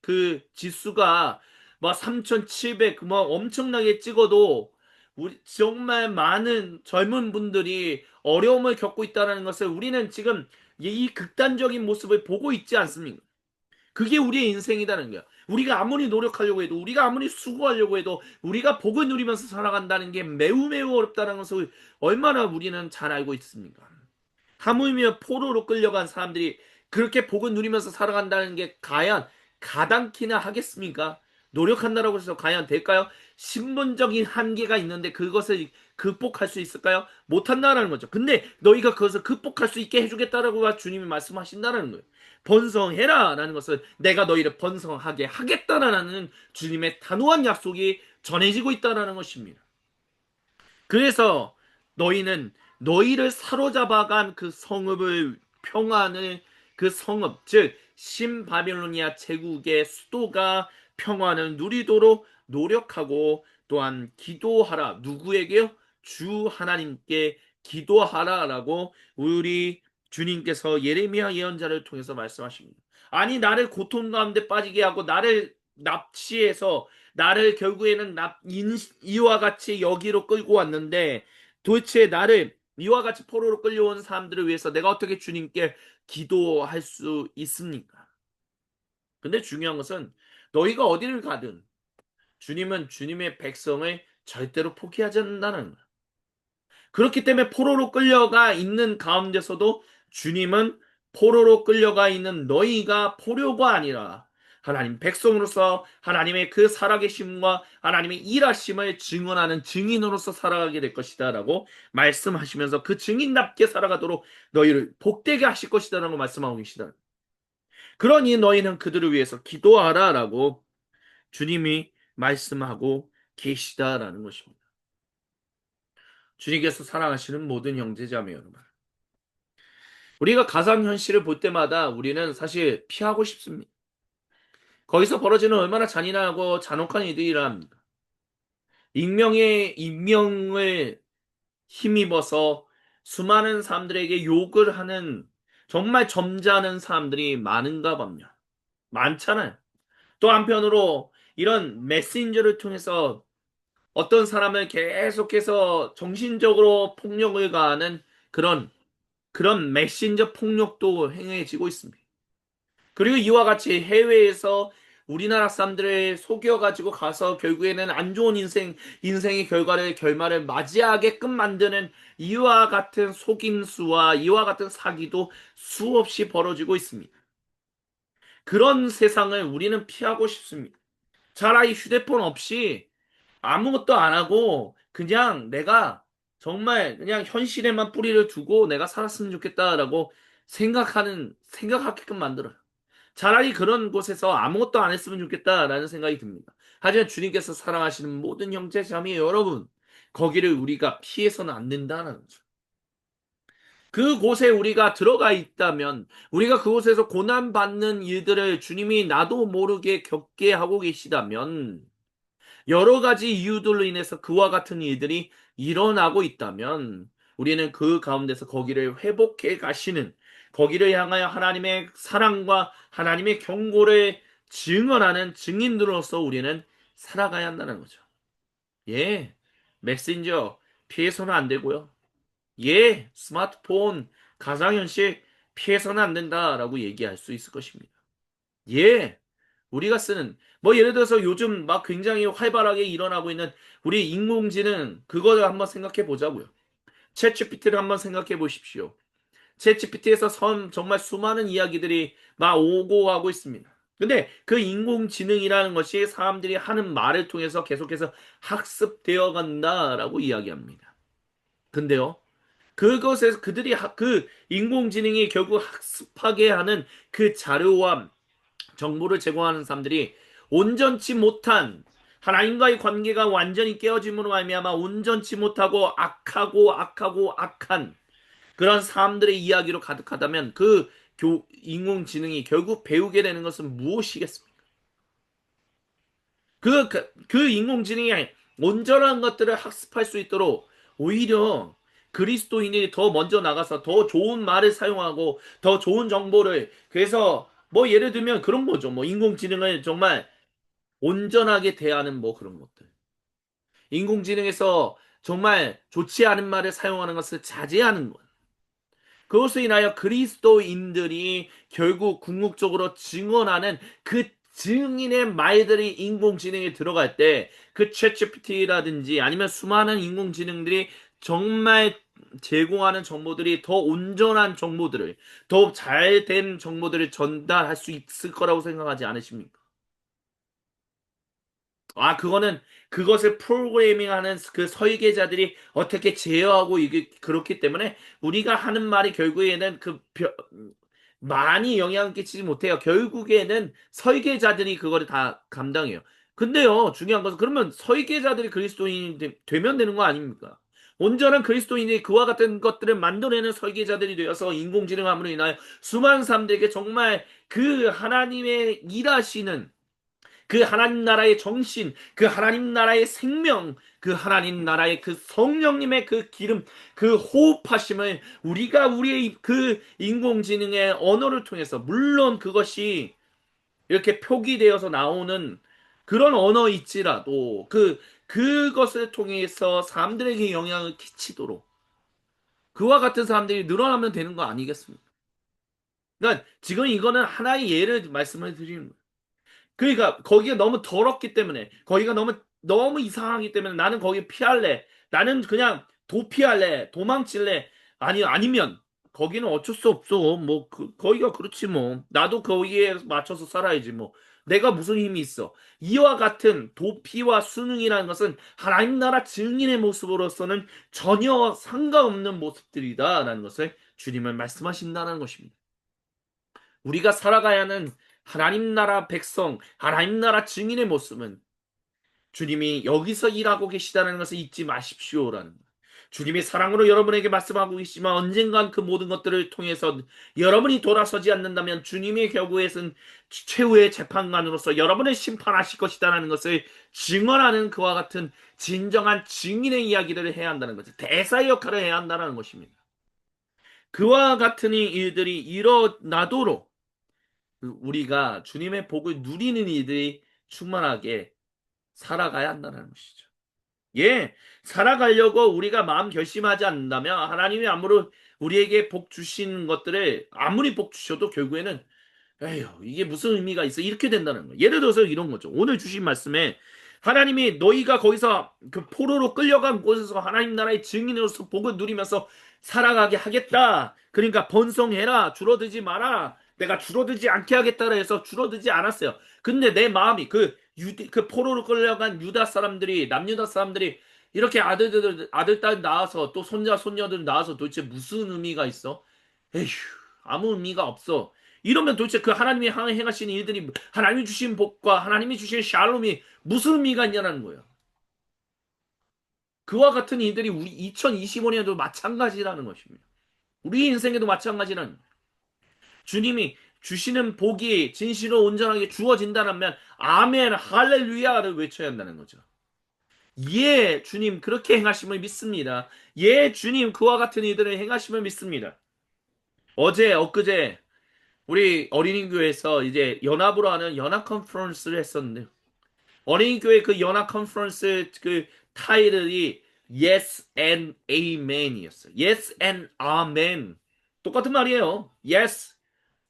그 지수가 뭐 3,700, 뭐 엄청나게 찍어도 우리 정말 많은 젊은 분들이 어려움을 겪고 있다는 것을 우리는 지금 이 극단적인 모습을 보고 있지 않습니까? 그게 우리의 인생이라는 거야. 우리가 아무리 노력하려고 해도, 우리가 아무리 수고하려고 해도, 우리가 복을 누리면서 살아간다는 게 매우 매우 어렵다는 것을 얼마나 우리는 잘 알고 있습니까? 하물며 포로로 끌려간 사람들이 그렇게 복을 누리면서 살아간다는 게 과연 가당키나 하겠습니까? 노력한다라고 해서 과연 될까요? 신분적인 한계가 있는데 그것을 극복할 수 있을까요? 못한다라는 거죠. 근데 너희가 그것을 극복할 수 있게 해주겠다라고 주님이 말씀하신다는 거예요. 번성해라 라는 것은 내가 너희를 번성하게 하겠다라는 주님의 단호한 약속이 전해지고 있다라는 것입니다. 그래서 너희는 너희를 사로잡아간 그 성읍을 평안을 그 성읍 즉 신바빌로니아 제국의 수도가 평안을 누리도록 노력하고 또한 기도하라. 누구에게요? 주 하나님께 기도하라라고 우리 주님께서 예레미야 예언자를 통해서 말씀하십니다. 아니 나를 고통 가운데 빠지게 하고 나를 납치해서 나를 결국에는 이와 같이 여기로 끌고 왔는데 도대체 나를 이와 같이 포로로 끌려온 사람들을 위해서 내가 어떻게 주님께 기도할 수 있습니까? 근데 중요한 것은 너희가 어디를 가든 주님은 주님의 백성을 절대로 포기하지 않는다는 거예요. 그렇기 때문에 포로로 끌려가 있는 가운데서도 주님은 포로로 끌려가 있는 너희가 포로가 아니라 하나님 백성으로서 하나님의 그 살아계심과 하나님의 일하심을 증언하는 증인으로서 살아가게 될 것이다 라고 말씀하시면서 그 증인답게 살아가도록 너희를 복되게 하실 것이다 라고 말씀하고 계시다. 그러니 너희는 그들을 위해서 기도하라 라고 주님이 말씀하고 계시다라는 것입니다. 주님께서 사랑하시는 모든 형제자매 여러분, 우리가 가상현실을 볼 때마다 우리는 사실 피하고 싶습니다. 거기서 벌어지는 얼마나 잔인하고 잔혹한 일들이라 합니까? 익명을 힘입어서 수많은 사람들에게 욕을 하는 정말 점잖은 사람들이 많은가 봅니다. 많잖아요. 또 한편으로 이런 메신저를 통해서 어떤 사람을 계속해서 정신적으로 폭력을 가하는 그런 메신저 폭력도 행해지고 있습니다. 그리고 이와 같이 해외에서 우리나라 사람들을 속여가지고 가서 결국에는 안 좋은 인생의 결말을 맞이하게끔 만드는 이와 같은 속임수와 이와 같은 사기도 수없이 벌어지고 있습니다. 그런 세상을 우리는 피하고 싶습니다. 차라리 휴대폰 없이 아무것도 안 하고 그냥 내가 정말 그냥 현실에만 뿌리를 두고 내가 살았으면 좋겠다라고 생각하게끔 만들어요. 차라리 그런 곳에서 아무것도 안 했으면 좋겠다라는 생각이 듭니다. 하지만 주님께서 사랑하시는 모든 형제 자매 여러분, 거기를 우리가 피해서는 안 된다는 거죠. 그곳에 우리가 들어가 있다면, 우리가 그곳에서 고난받는 일들을 주님이 나도 모르게 겪게 하고 계시다면, 여러 가지 이유들로 인해서 그와 같은 일들이 일어나고 있다면 우리는 그 가운데서 거기를 회복해 가시는, 거기를 향하여 하나님의 사랑과 하나님의 경고를 증언하는 증인들로서 우리는 살아가야 한다는 거죠. 예, 메신저 피해서는 안 되고요. 예, 스마트폰 가상현실 피해서는 안 된다라고 얘기할 수 있을 것입니다. 예, 우리가 쓰는 뭐 예를 들어서 요즘 막 굉장히 활발하게 일어나고 있는 우리 인공지능 그거를 한번 생각해 보자고요. 챗GPT를 한번 생각해 보십시오. 챗GPT에서 정말 수많은 이야기들이 막 오고 가고 있습니다. 근데 그 인공지능이라는 것이 사람들이 하는 말을 통해서 계속해서 학습되어 간다라고 이야기합니다. 근데요, 그것에서 그 인공지능이 결국 학습하게 하는 그 자료와 정보를 제공하는 사람들이 온전치 못한, 하나님과의 관계가 완전히 깨어짐으로 말미암아 온전치 못하고 악하고 악한 그런 사람들의 이야기로 가득하다면 그 인공지능이 결국 배우게 되는 것은 무엇이겠습니까? 그 인공지능이 온전한 것들을 학습할 수 있도록 오히려 그리스도인이 더 먼저 나가서 더 좋은 말을 사용하고 더 좋은 정보를, 그래서 뭐 예를 들면 그런 거죠. 뭐 인공지능을 정말 온전하게 대하는 뭐 그런 것들. 인공지능에서 정말 좋지 않은 말을 사용하는 것을 자제하는 것. 그것으로 인하여 그리스도인들이 결국 궁극적으로 증언하는 그 증인의 말들이 인공지능에 들어갈 때 그 챗GPT라든지 아니면 수많은 인공지능들이 정말 제공하는 정보들이 더 온전한 정보들을, 더 잘된 정보들을 전달할 수 있을 거라고 생각하지 않으십니까? 아, 그거는 그것을 프로그래밍하는 그 설계자들이 어떻게 제어하고 이게 그렇기 때문에 우리가 하는 말이 결국에는 많이 영향을 끼치지 못해요. 결국에는 설계자들이 그거를 다 감당해요. 근데요, 중요한 것은 그러면 설계자들이 그리스도인이 되면 되는 거 아닙니까? 온전한 그리스도인이 그와 같은 것들을 만들어내는 설계자들이 되어서 인공지능함으로 인하여 수많은 사람들에게 정말 그 하나님의 일하시는 그 하나님 나라의 정신, 그 하나님 나라의 생명, 그 하나님 나라의 그 성령님의 그 기름, 그 호흡하심을 우리가 우리의 그 인공지능의 언어를 통해서, 물론 그것이 이렇게 표기되어서 나오는 그런 언어일지라도 그것을 통해서 사람들에게 영향을 끼치도록 그와 같은 사람들이 늘어나면 되는 거 아니겠습니까? 그러니까 지금 이거는 하나의 예를 말씀을 드리는 거예요. 그러니까 거기가 너무 더럽기 때문에 거기가 너무 이상하기 때문에 나는 거기 피할래. 나는 그냥 도피할래. 도망칠래. 아니면 거기는 어쩔 수 없어. 뭐 거기가 그렇지 뭐. 나도 거기에 맞춰서 살아야지 뭐. 내가 무슨 힘이 있어. 이와 같은 도피와 순응이라는 것은 하나님 나라 증인의 모습으로서는 전혀 상관없는 모습들이다라는 것을 주님은 말씀하신다는 것입니다. 우리가 살아가야 하는 하나님 나라 백성, 하나님 나라 증인의 모습은 주님이 여기서 일하고 계시다는 것을 잊지 마십시오라는 거예요. 주님이 사랑으로 여러분에게 말씀하고 계시지만 언젠간 그 모든 것들을 통해서 여러분이 돌아서지 않는다면 주님의 결국에는 최후의 재판관으로서 여러분을 심판하실 것이다라는 것을 증언하는 그와 같은 진정한 증인의 이야기들을 해야 한다는 거죠. 대사의 역할을 해야 한다는 것입니다. 그와 같은 일들이 일어나도록 우리가 주님의 복을 누리는 이들이 충만하게 살아가야 한다는 것이죠. 예, 살아가려고 우리가 마음 결심하지 않는다면 하나님이 아무리 우리에게 복 주신 것들을 아무리 복 주셔도 결국에는 에휴, 이게 무슨 의미가 있어? 이렇게 된다는 거예요. 예를 들어서 이런 거죠. 오늘 주신 말씀에 하나님이 너희가 거기서 그 포로로 끌려간 곳에서 하나님 나라의 증인으로서 복을 누리면서 살아가게 하겠다. 그러니까 번성해라. 줄어들지 마라. 내가 줄어들지 않게 하겠다라 해서 줄어들지 않았어요. 근데 내 마음이 그 포로로 끌려간 유다 사람들이, 남유다 사람들이 이렇게 아들, 딸 낳아서 또 손자, 손녀들 낳아서 도대체 무슨 의미가 있어? 에휴, 아무 의미가 없어. 이러면 도대체 그 하나님이 행하시는 일들이 하나님이 주신 복과 하나님이 주신 샬롬이 무슨 의미가 있냐는 거예요. 그와 같은 일들이 우리 2025년에도 마찬가지라는 것입니다. 우리 인생에도 마찬가지라는 거예요. 주님이 주시는 복이 진실로 온전하게 주어진다면 아멘 할렐루야를 외쳐야 한다는 거죠. 예, 주님 그렇게 행하심을 믿습니다. 예, 주님 그와 같은 일들을 행하심을 믿습니다. 엊그제 우리 어린이교회에서 이제 연합으로 하는 연합 컨퍼런스를 했었는데 어린이교회 그 연합 컨퍼런스 그 타이틀이 Yes and Amen이었어요. Yes and Amen. 똑같은 말이에요. Yes.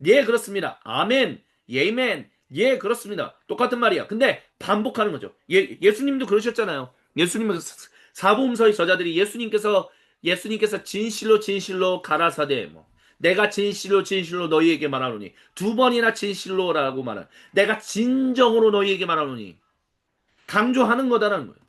예, 그렇습니다. 아멘. 예멘. 예, 그렇습니다. 똑같은 말이야. 근데 반복하는 거죠. 예수님도 그러셨잖아요. 예수님은 사복음서의 저자들이 예수님께서 진실로 진실로 가라사대 뭐 내가 진실로 진실로 너희에게 말하노니 두 번이나 진실로라고 말한 내가 진정으로 너희에게 말하노니 강조하는 거다라는 거예요.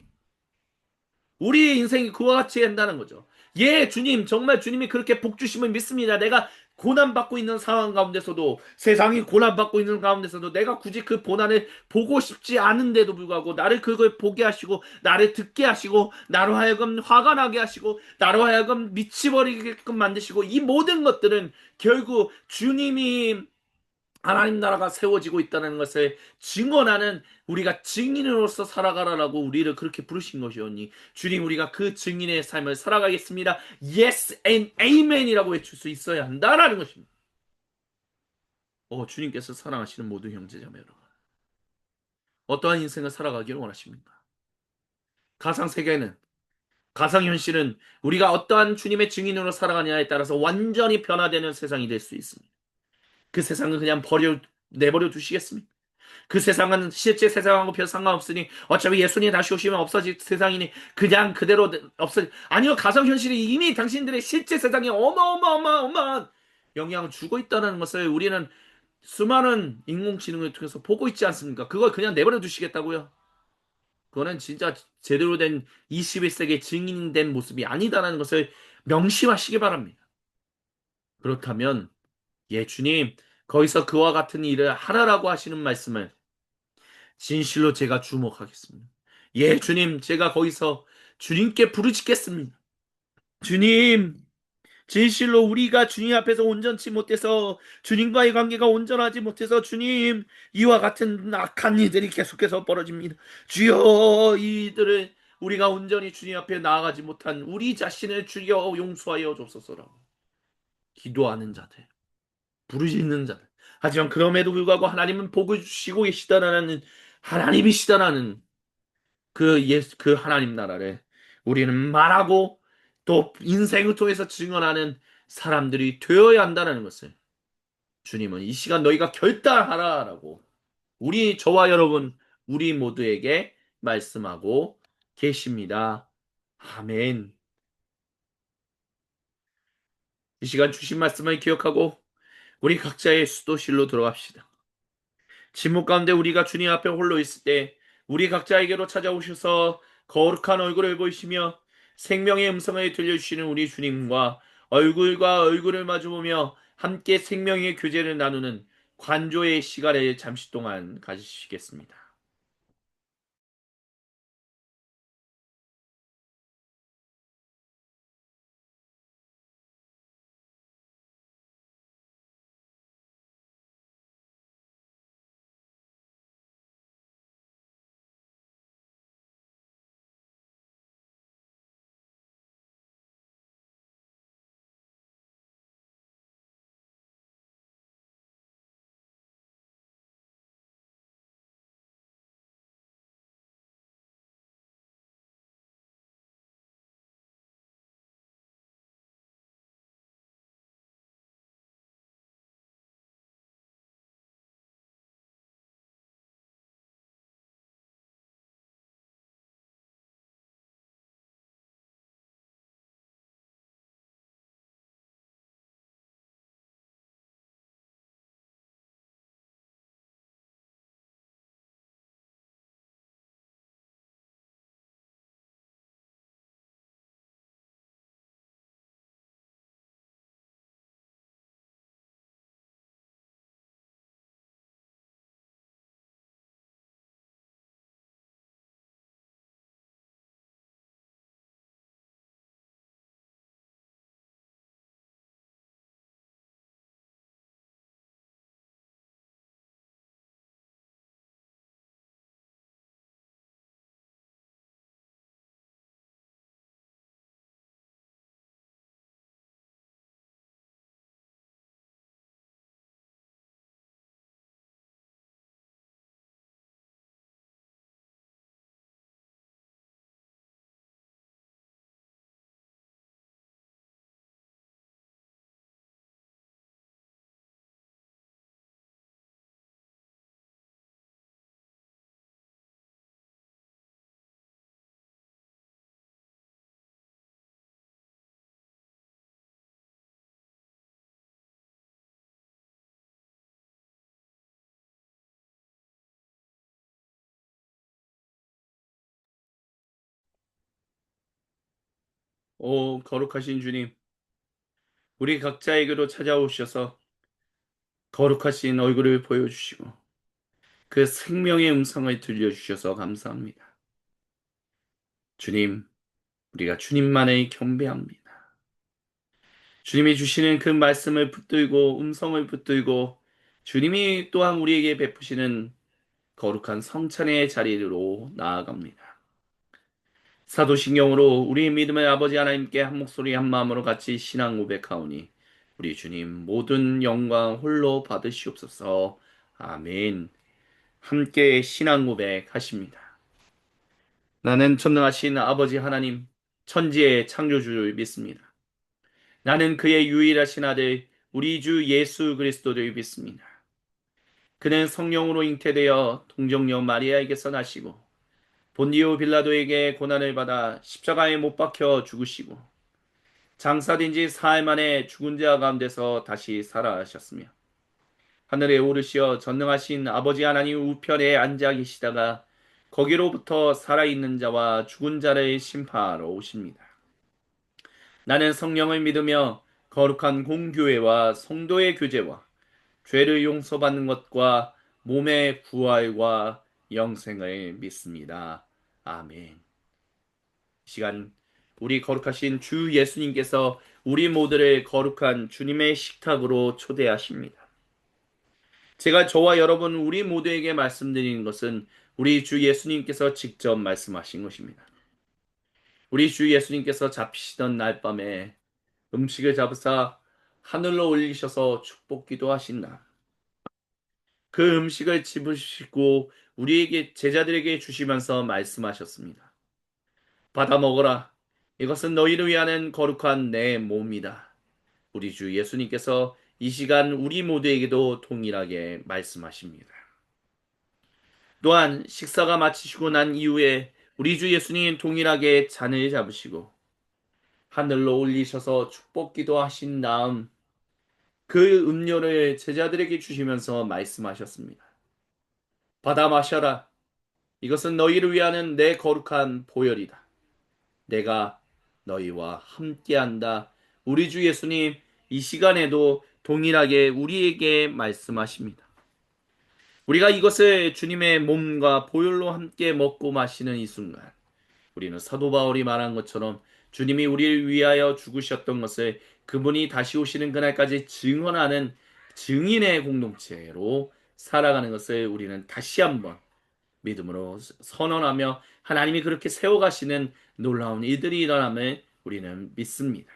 우리의 인생이 그와 같이 한다는 거죠. 예, 주님, 정말 주님이 그렇게 복 주심을 믿습니다. 내가 고난받고 있는 상황 가운데서도, 세상이 고난받고 있는 가운데서도 내가 굳이 그 고난을 보고 싶지 않은데도 불구하고 나를 그걸 보게 하시고, 나를 듣게 하시고, 나로 하여금 화가 나게 하시고, 나로 하여금 미치버리게끔 만드시고, 이 모든 것들은 결국 주님이 하나님 나라가 세워지고 있다는 것을 증언하는 우리가 증인으로서 살아가라라고 우리를 그렇게 부르신 것이오니 주님 우리가 그 증인의 삶을 살아가겠습니다. Yes and Amen이라고 외칠 수 있어야 한다라는 것입니다. 주님께서 사랑하시는 모든 형제자매 여러분 어떠한 인생을 살아가기를 원하십니까? 가상세계는 가상현실은 우리가 어떠한 주님의 증인으로 살아가냐에 따라서 완전히 변화되는 세상이 될 수 있습니다. 그 세상은 그냥 내버려 두시겠습니까? 그 세상은 실제 세상하고 별 상관없으니 어차피 예수님이 다시 오시면 없어질 세상이니 그냥 그대로 아니요, 가상현실이 이미 당신들의 실제 세상에 어마어마한 영향을 주고 있다는 것을 우리는 수많은 인공지능을 통해서 보고 있지 않습니까? 그걸 그냥 내버려 두시겠다고요? 그거는 진짜 제대로 된 21세기 증인된 모습이 아니다라는 것을 명심하시기 바랍니다. 그렇다면 예, 주님 거기서 그와 같은 일을 하라라고 하시는 말씀을 진실로 제가 주목하겠습니다. 예, 주님, 제가 거기서 주님께 부르짖겠습니다. 주님, 진실로 우리가 주님 앞에서 온전치 못해서 주님과의 관계가 온전하지 못해서 주님, 이와 같은 악한 일들이 계속해서 벌어집니다. 주여, 이들을 우리가 온전히 주님 앞에 나아가지 못한 우리 자신을 주여 용서하여 줬소서라고 기도하는 자들, 부르짖는 자들. 하지만 그럼에도 불구하고 하나님은 복을 주시고 계시다라는 하나님이시다라는 그 하나님 나라를 우리는 말하고 또 인생을 통해서 증언하는 사람들이 되어야 한다는 것을 주님은 이 시간 너희가 결단하라라고 저와 여러분, 우리 모두에게 말씀하고 계십니다. 아멘. 이 시간 주신 말씀을 기억하고 우리 각자의 수도실로 들어갑시다. 침묵 가운데 우리가 주님 앞에 홀로 있을 때 우리 각자에게로 찾아오셔서 거룩한 얼굴을 보이시며 생명의 음성을 들려주시는 우리 주님과 얼굴과 얼굴을 마주보며 함께 생명의 교제를 나누는 관조의 시간을 잠시 동안 가지시겠습니다. 오, 거룩하신 주님, 우리 각자에게로 찾아오셔서 거룩하신 얼굴을 보여주시고 그 생명의 음성을 들려주셔서 감사합니다. 주님, 우리가 주님만을 경배합니다. 주님이 주시는 그 말씀을 붙들고 음성을 붙들고 주님이 또한 우리에게 베푸시는 거룩한 성찬의 자리로 나아갑니다. 사도신경으로 우리 믿음의 아버지 하나님께 한 목소리 한 마음으로 같이 신앙 고백하오니 우리 주님 모든 영광 홀로 받으시옵소서. 아멘. 함께 신앙 고백하십니다. 나는 전능하신 아버지 하나님, 천지의 창조주를 믿습니다. 나는 그의 유일하신 아들, 우리 주 예수 그리스도를 믿습니다. 그는 성령으로 잉태되어 동정녀 마리아에게서 나시고 본디오 빌라도에게 고난을 받아 십자가에 못 박혀 죽으시고 장사된 지 사흘 만에 죽은 자 가운데서 다시 살아나셨으며 하늘에 오르시어 전능하신 아버지 하나님 우편에 앉아 계시다가 거기로부터 살아있는 자와 죽은 자를 심판하러 오십니다. 나는 성령을 믿으며 거룩한 공교회와 성도의 교제와 죄를 용서받는 것과 몸의 부활과 영생을 믿습니다. 아멘. 이 시간 우리 거룩하신 주 예수님께서 우리 모두를 거룩한 주님의 식탁으로 초대하십니다. 제가 저와 여러분 우리 모두에게 말씀드리는 것은 우리 주 예수님께서 직접 말씀하신 것입니다. 우리 주 예수님께서 잡히시던 날 밤에 음식을 잡으사 하늘로 올리셔서 축복 기도하신다. 그 음식을 집으시고 우리에게 제자들에게 주시면서 말씀하셨습니다. 받아 먹어라. 이것은 너희를 위하는 거룩한 내 몸이다. 우리 주 예수님께서 이 시간 우리 모두에게도 동일하게 말씀하십니다. 또한 식사가 마치시고 난 이후에 우리 주 예수님 동일하게 잔을 잡으시고 하늘로 올리셔서 축복 기도하신 다음 그 음료를 제자들에게 주시면서 말씀하셨습니다. 받아 마셔라. 이것은 너희를 위하는 내 거룩한 보혈이다. 내가 너희와 함께한다. 우리 주 예수님 이 시간에도 동일하게 우리에게 말씀하십니다. 우리가 이것을 주님의 몸과 보혈로 함께 먹고 마시는 이 순간, 우리는 사도 바울이 말한 것처럼 주님이 우리를 위하여 죽으셨던 것을 그분이 다시 오시는 그날까지 증언하는 증인의 공동체로 살아가는 것을 우리는 다시 한번 믿음으로 선언하며 하나님이 그렇게 세워가시는 놀라운 일들이 일어남을 우리는 믿습니다.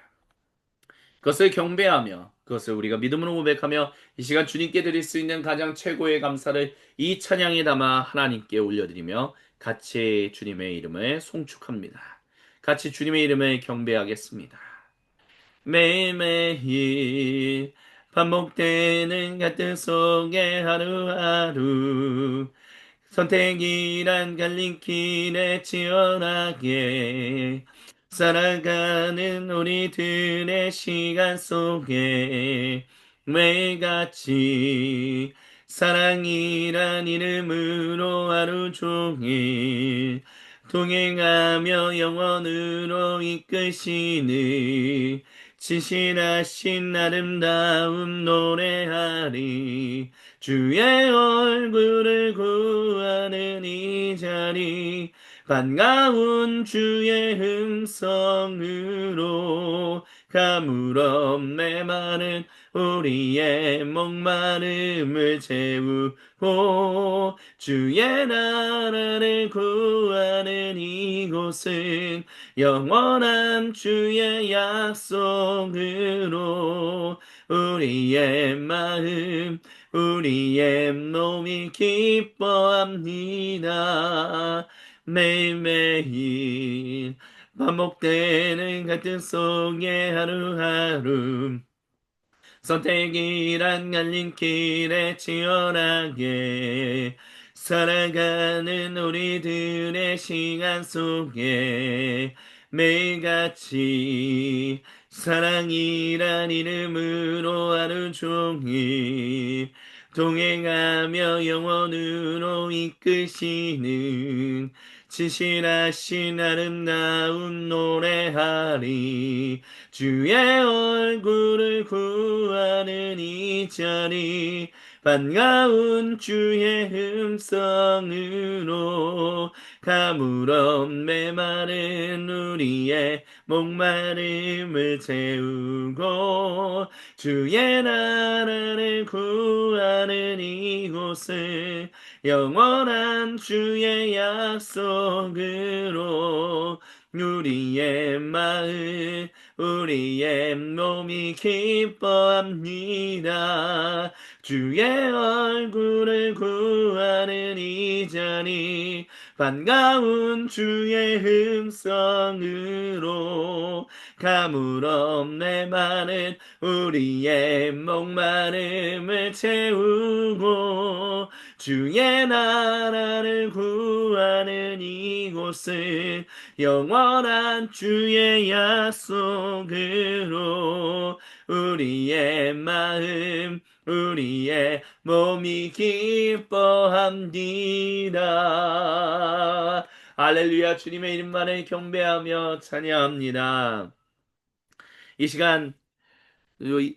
그것을 경배하며 그것을 우리가 믿음으로 고백하며 이 시간 주님께 드릴 수 있는 가장 최고의 감사를 이 찬양에 담아 하나님께 올려드리며 같이 주님의 이름을 송축합니다. 같이 주님의 이름을 경배하겠습니다. 매일매일 반복되는 갈등 속에 하루하루 선택이란 갈림길에 치열하게 살아가는 우리들의 시간 속에 매일같이 사랑이란 이름으로 하루 종일 동행하며 영원으로 이끄시는 진실하신 아름다움 노래하리 주의 얼굴을 구하는 이 자리 반가운 주의 음성으로 가물없 메마른 우리의 목마름을 채우고 주의 나라를 구하는 이곳은 영원한 주의 약속으로 우리의 마음 우리의 몸이 기뻐합니다. 매일매일 반복되는 갈등 속에 하루하루 선택이란 갈림길에 치열하게 살아가는 우리들의 시간 속에 매일같이 사랑이란 이름으로 하루 종일 동행하며 영원으로 이끄시는 진실하신 아름다운 노래하리 주의 얼굴을 구하는 이 자리 반가운 주의 음성으로 가물없 메마른 우리의 목마름을 채우고 주의 나라를 구하는 이곳을 영원한 주의 약속으로 우리의 마음 우리의 몸이 기뻐합니다. 주의 얼굴을 구하는 이 자리 반가운 주의 음성으로 가물없 메마른 우리의 목마름을 채우고 주의 나라를 구하는 이곳을 영원한 주의 약속으로 우리의 마음 우리의 몸이 기뻐합니다. 할렐루야 주님의 이름만을 경배하며 찬양합니다. 이 시간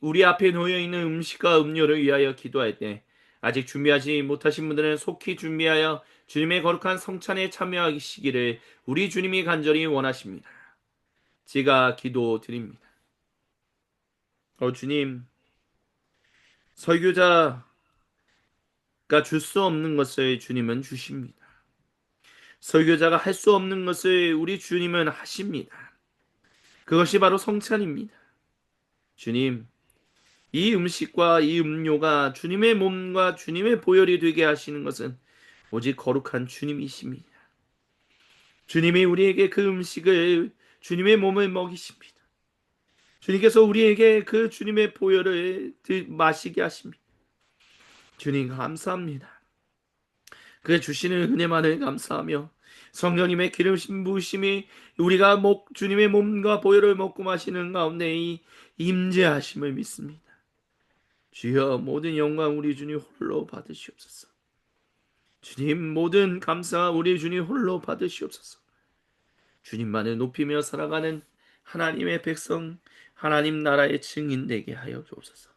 우리 앞에 놓여있는 음식과 음료를 위하여 기도할 때 아직 준비하지 못하신 분들은 속히 준비하여 주님의 거룩한 성찬에 참여하시기를 우리 주님이 간절히 원하십니다. 제가 기도드립니다. 주님, 설교자가 줄 수 없는 것을 주님은 주십니다. 설교자가 할 수 없는 것을 우리 주님은 하십니다. 그것이 바로 성찬입니다. 주님, 이 음식과 이 음료가 주님의 몸과 주님의 보혈이 되게 하시는 것은 오직 거룩한 주님이십니다. 주님이 우리에게 그 음식을 주님의 몸을 먹이십니다. 주님께서 우리에게 그 주님의 보혈을 마시게 하십니다. 주님 감사합니다. 그 주시는 은혜만을 감사하며 성령님의 기름 부으심이 우리가 주님의 몸과 보혈을 먹고 마시는 가운데 이 임재하심을 믿습니다. 주여 모든 영광 우리 주님 홀로 받으시옵소서. 주님 모든 감사 우리 주님 홀로 받으시옵소서. 주님만을 높이며 살아가는 하나님의 백성, 하나님 나라의 증인 되게 하여 주옵소서.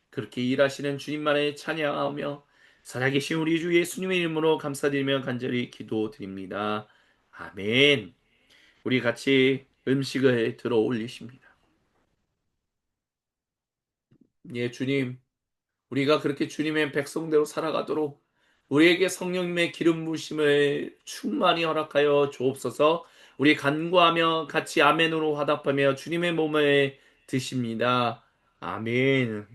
그렇게 일하시는 주님만을 찬양하며 살아계신 우리 주 예수님의 이름으로 감사드리며 간절히 기도드립니다. 아멘. 우리 같이 음식을 들어 올리십니다. 예, 주님, 우리가 그렇게 주님의 백성대로 살아가도록 우리에게 성령님의 기름 부으심을 충만히 허락하여 주옵소서. 우리 간구하며 같이 아멘으로 화답하며 주님의 몸을 드십니다. 아멘.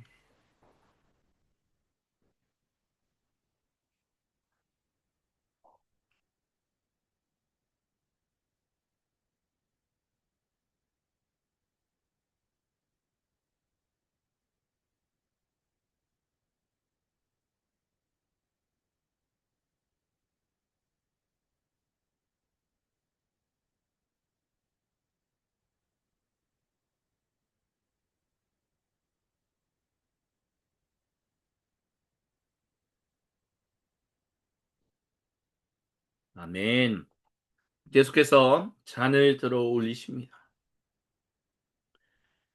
아멘. 계속해서 잔을 들어 올리십니다.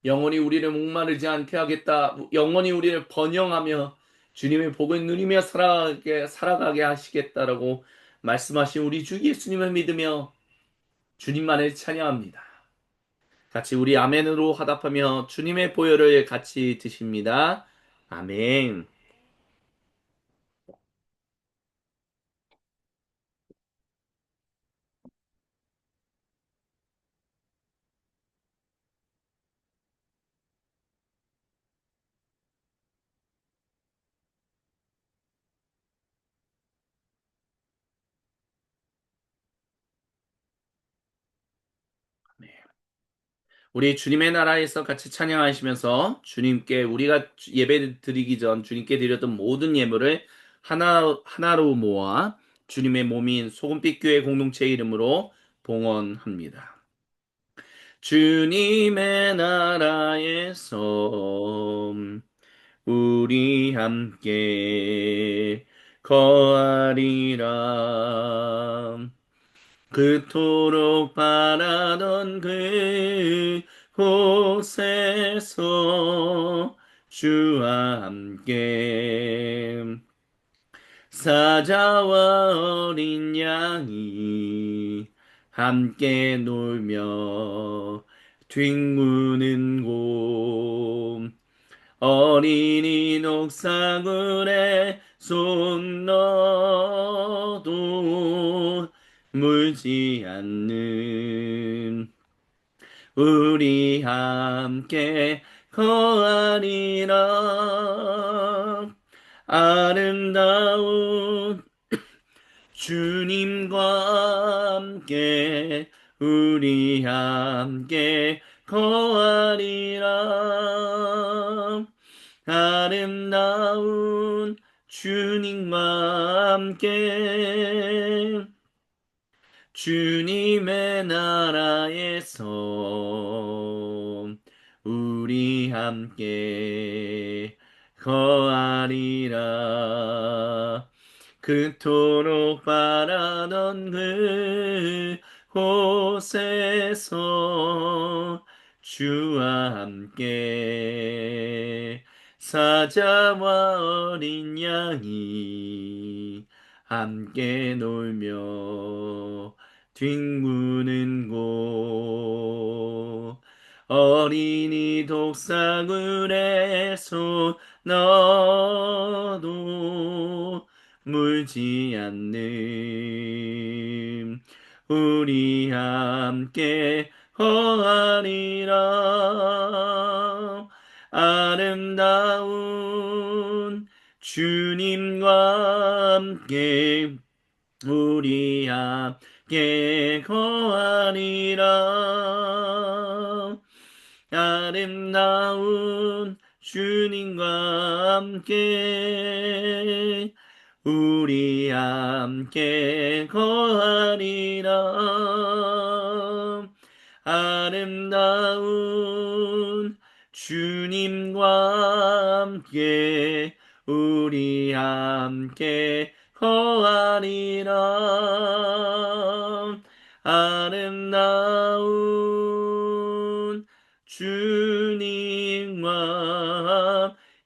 영원히 우리를 목마르지 않게 하겠다. 영원히 우리를 번영하며 주님의 복을 누리며 살아가게 하시겠다라고 말씀하신 우리 주 예수님을 믿으며 주님만을 찬양합니다. 같이 우리 아멘으로 화답하며 주님의 보혈을 같이 드십니다. 아멘. 우리 주님의 나라에서 같이 찬양하시면서 주님께 우리가 예배 드리기 전 주님께 드렸던 모든 예물을 하나로 모아 주님의 몸인 소금빛 교회 공동체 이름으로 봉헌합니다. 주님의 나라에서 우리 함께 거하리라. 그토록 바라던 그곳에서 주와 함께 사자와 어린 양이 함께 놀며 뒹구는 곳 어린이 녹사굴에 손 넣어도 물지 않는 우리 함께 거하리라. 아름다운 주님과 함께 우리 함께 거하리라. 아름다운 주님과 함께 주님의 나라에서 우리 함께 거하리라. 그토록 바라던 그곳에서 주와 함께 사자와 어린 양이 함께 놀며 뒹구는 곳 어린이 독사굴에 손 넣어도 물지 않는 우리 함께 거하리라. 아름다운 주님과 함께 우리 함께 거하리라. 아름다운 주님과 함께 우리 함께 거하리라. 아름다운 주님과 함께 우리 함께 거하리라. 아름다운 주님과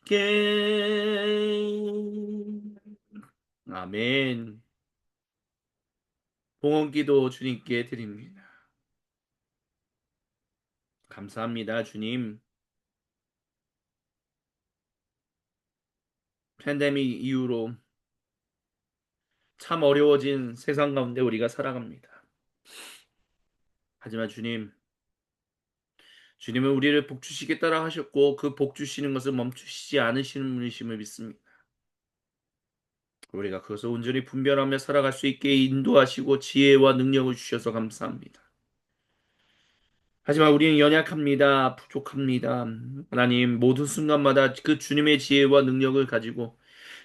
함께. 아멘. 봉헌기도 주님께 드립니다. 감사합니다, 주님. 팬데믹 이후로 참 어려워진 세상 가운데 우리가 살아갑니다. 하지만 주님은 우리를 복 주시겠다라 하셨고 그 복 주시는 것을 멈추시지 않으시는 분이심을 믿습니다. 우리가 그것을 온전히 분별하며 살아갈 수 있게 인도하시고 지혜와 능력을 주셔서 감사합니다. 하지만 우리는 연약합니다. 부족합니다. 하나님, 모든 순간마다 그 주님의 지혜와 능력을 가지고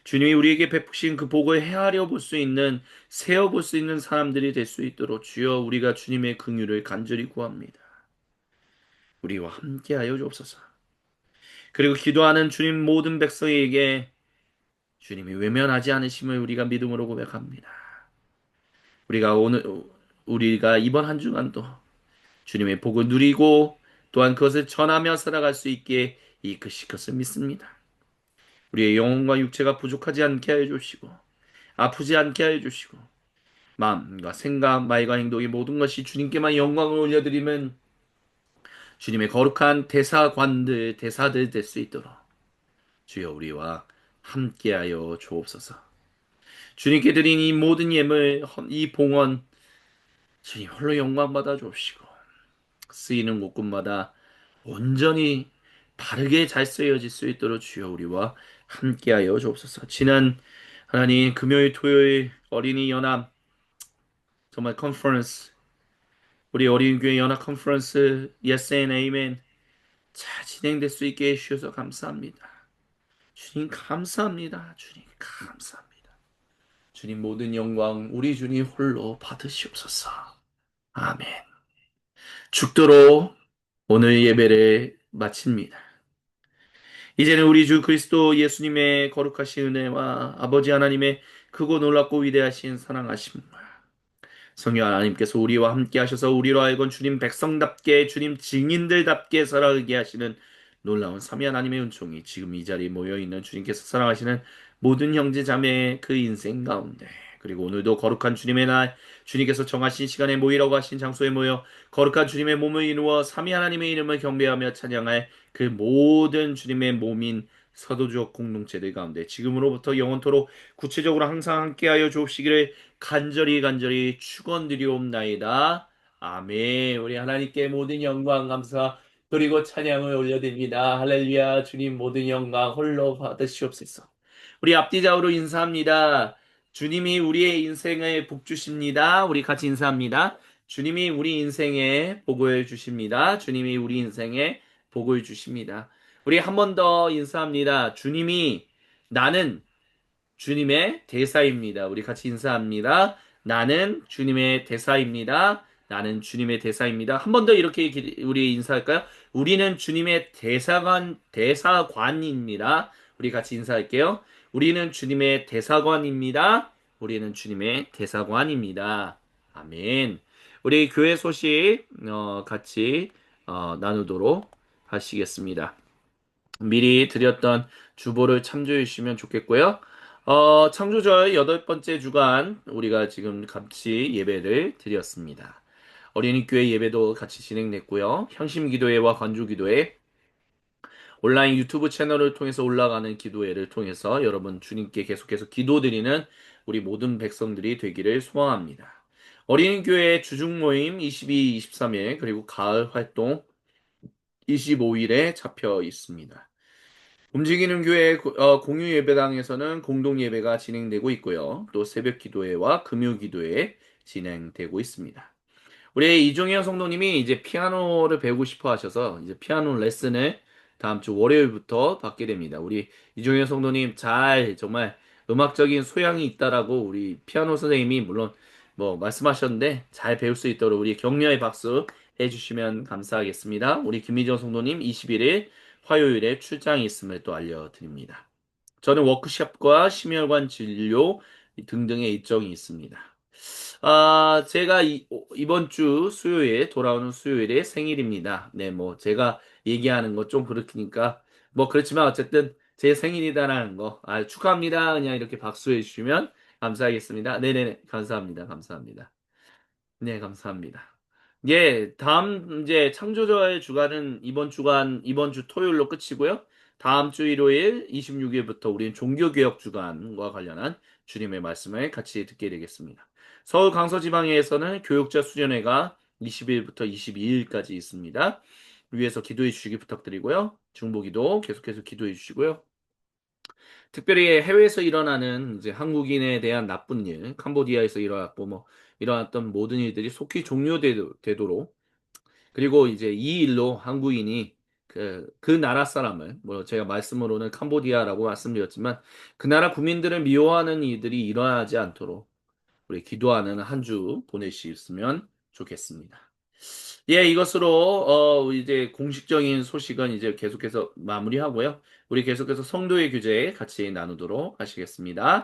주님이 우리에게 베푸신 그 복을 헤아려 볼 수 있는, 세어 볼 수 있는 사람들이 될 수 있도록 주여 우리가 주님의 긍휼을 간절히 구합니다. 우리와 함께하여 주옵소서. 그리고 기도하는 주님 모든 백성에게 주님이 외면하지 않으심을 우리가 믿음으로 고백합니다. 우리가 이번 한 주간도 주님의 복을 누리고 또한 그것을 전하며 살아갈 수 있게 이끄실 것을 믿습니다. 우리의 영혼과 육체가 부족하지 않게 하여 주시고 아프지 않게 하여 주시고 마음과 생각, 말과 행동의 모든 것이 주님께만 영광을 올려드리면 주님의 거룩한 대사관들, 대사들 될 수 있도록 주여 우리와 함께하여 주옵소서. 주님께 드린 이 모든 예물, 이 봉헌 주님 홀로 영광 받아 주옵시고 쓰이는 곳곳마다 온전히 바르게 잘 쓰여질 수 있도록 주여 우리와 함께하여 주옵소서. 지난 하나님 금요일 토요일 어린이 연합 정말 컨퍼런스 우리 어린이교회 연합 컨퍼런스 Yes and Amen 잘 진행될 수 있게 해주셔서 감사합니다. 주님 감사합니다. 주님 감사합니다. 주님 모든 영광 우리 주님 홀로 받으시옵소서. 아멘. 죽도록 오늘 예배를 마칩니다. 이제는 우리 주 그리스도 예수님의 거룩하신 은혜와 아버지 하나님의 크고 놀랍고 위대하신 사랑하심과 성령 하나님께서 우리와 함께 하셔서 우리로 하여금 주님 백성답게 주님 증인들답게 살아가게 하시는 놀라운 삼위 하나님의 은총이 지금 이 자리에 모여있는 주님께서 사랑하시는 모든 형제 자매의 그 인생 가운데 그리고 오늘도 거룩한 주님의 날 주님께서 정하신 시간에 모이라고 하신 장소에 모여 거룩한 주님의 몸을 이루어 삼위 하나님의 이름을 경배하며 찬양할 그 모든 주님의 몸인 서도주옥 공동체들 가운데 지금으로부터 영원토록 구체적으로 항상 함께하여 주옵시기를 간절히 축원드리옵나이다. 아멘. 우리 하나님께 모든 영광 감사 그리고 찬양을 올려드립니다. 할렐루야. 주님 모든 영광 홀로 받으시옵소서. 우리 앞뒤좌우로 인사합니다. 주님이 우리의 인생을 복 주십니다. 우리 같이 인사합니다. 주님이 우리 인생에 복을 주십니다. 주님이 우리 인생에 복을 주십니다. 우리 한 번 더 인사합니다. 주님이 나는 주님의 대사입니다. 우리 같이 인사합니다. 나는 주님의 대사입니다. 나는 주님의 대사입니다. 한 번 더 이렇게 우리 인사할까요? 우리는 주님의 대사관입니다. 우리 같이 인사할게요. 우리는 주님의 대사관입니다. 우리는 주님의 대사관입니다. 아멘. 우리 교회 소식 같이 나누도록 하시겠습니다. 미리 드렸던 주보를 참조해 주시면 좋겠고요. 창조절 8번째 주간 우리가 지금 같이 예배를 드렸습니다. 어린이교회 예배도 같이 진행됐고요. 향심기도회와 관조기도회 온라인 유튜브 채널을 통해서 올라가는 기도회를 통해서 여러분 주님께 계속해서 기도드리는 우리 모든 백성들이 되기를 소망합니다. 어린이교회 주중 모임 22, 23일 그리고 가을 활동 25일에 잡혀 있습니다. 움직이는 교회 공유 예배당에서는 공동 예배가 진행되고 있고요. 또 새벽 기도회와 금요 기도회 진행되고 있습니다. 우리 이종현 성도님이 이제 피아노를 배우고 싶어 하셔서 이제 피아노 레슨을 다음 주 월요일부터 받게 됩니다. 우리 이종현 성도님 잘 정말 음악적인 소양이 있다라고 우리 피아노 선생님이 물론 뭐 말씀하셨는데 잘 배울 수 있도록 우리 격려의 박수 해주시면 감사하겠습니다. 우리 김희정 성도님 21일 화요일에 출장이 있음을 또 알려드립니다. 저는 워크숍과 심혈관 진료 등등의 일정이 있습니다. 제가 이번 주 수요일, 돌아오는 수요일에 생일입니다. 네, 뭐, 제가 얘기하는 거 좀 그렇으니까, 뭐, 그렇지만 어쨌든 제 생일이다라는 거, 축하합니다. 그냥 이렇게 박수해 주시면 감사하겠습니다. 네네네, 감사합니다. 감사합니다. 네, 감사합니다. 예, 다음 이제 창조자의 주간은 이번 주 토요일로 끝이고요. 다음 주 일요일 26일부터 우리는 종교개혁 주간과 관련한 주님의 말씀을 같이 듣게 되겠습니다. 서울 강서지방에서는 교육자 수련회가 20일부터 22일까지 있습니다. 위에서 기도해 주시기 부탁드리고요. 중보기도 계속해서 기도해 주시고요. 특별히 해외에서 일어나는 이제 한국인에 대한 나쁜 일, 캄보디아에서 일어났고 뭐 일어났던 모든 일들이 속히 종료되도록 그리고 이제 이 일로 한국인이 그 나라 사람을 뭐 제가 말씀으로는 캄보디아라고 말씀드렸지만 그 나라 국민들을 미워하는 일들이 일어나지 않도록 우리 기도하는 한 주 보내셨으면 좋겠습니다. 예, 이것으로 이제 공식적인 소식은 이제 계속해서 마무리하고요. 우리 계속해서 성도의 규제 같이 나누도록 하시겠습니다.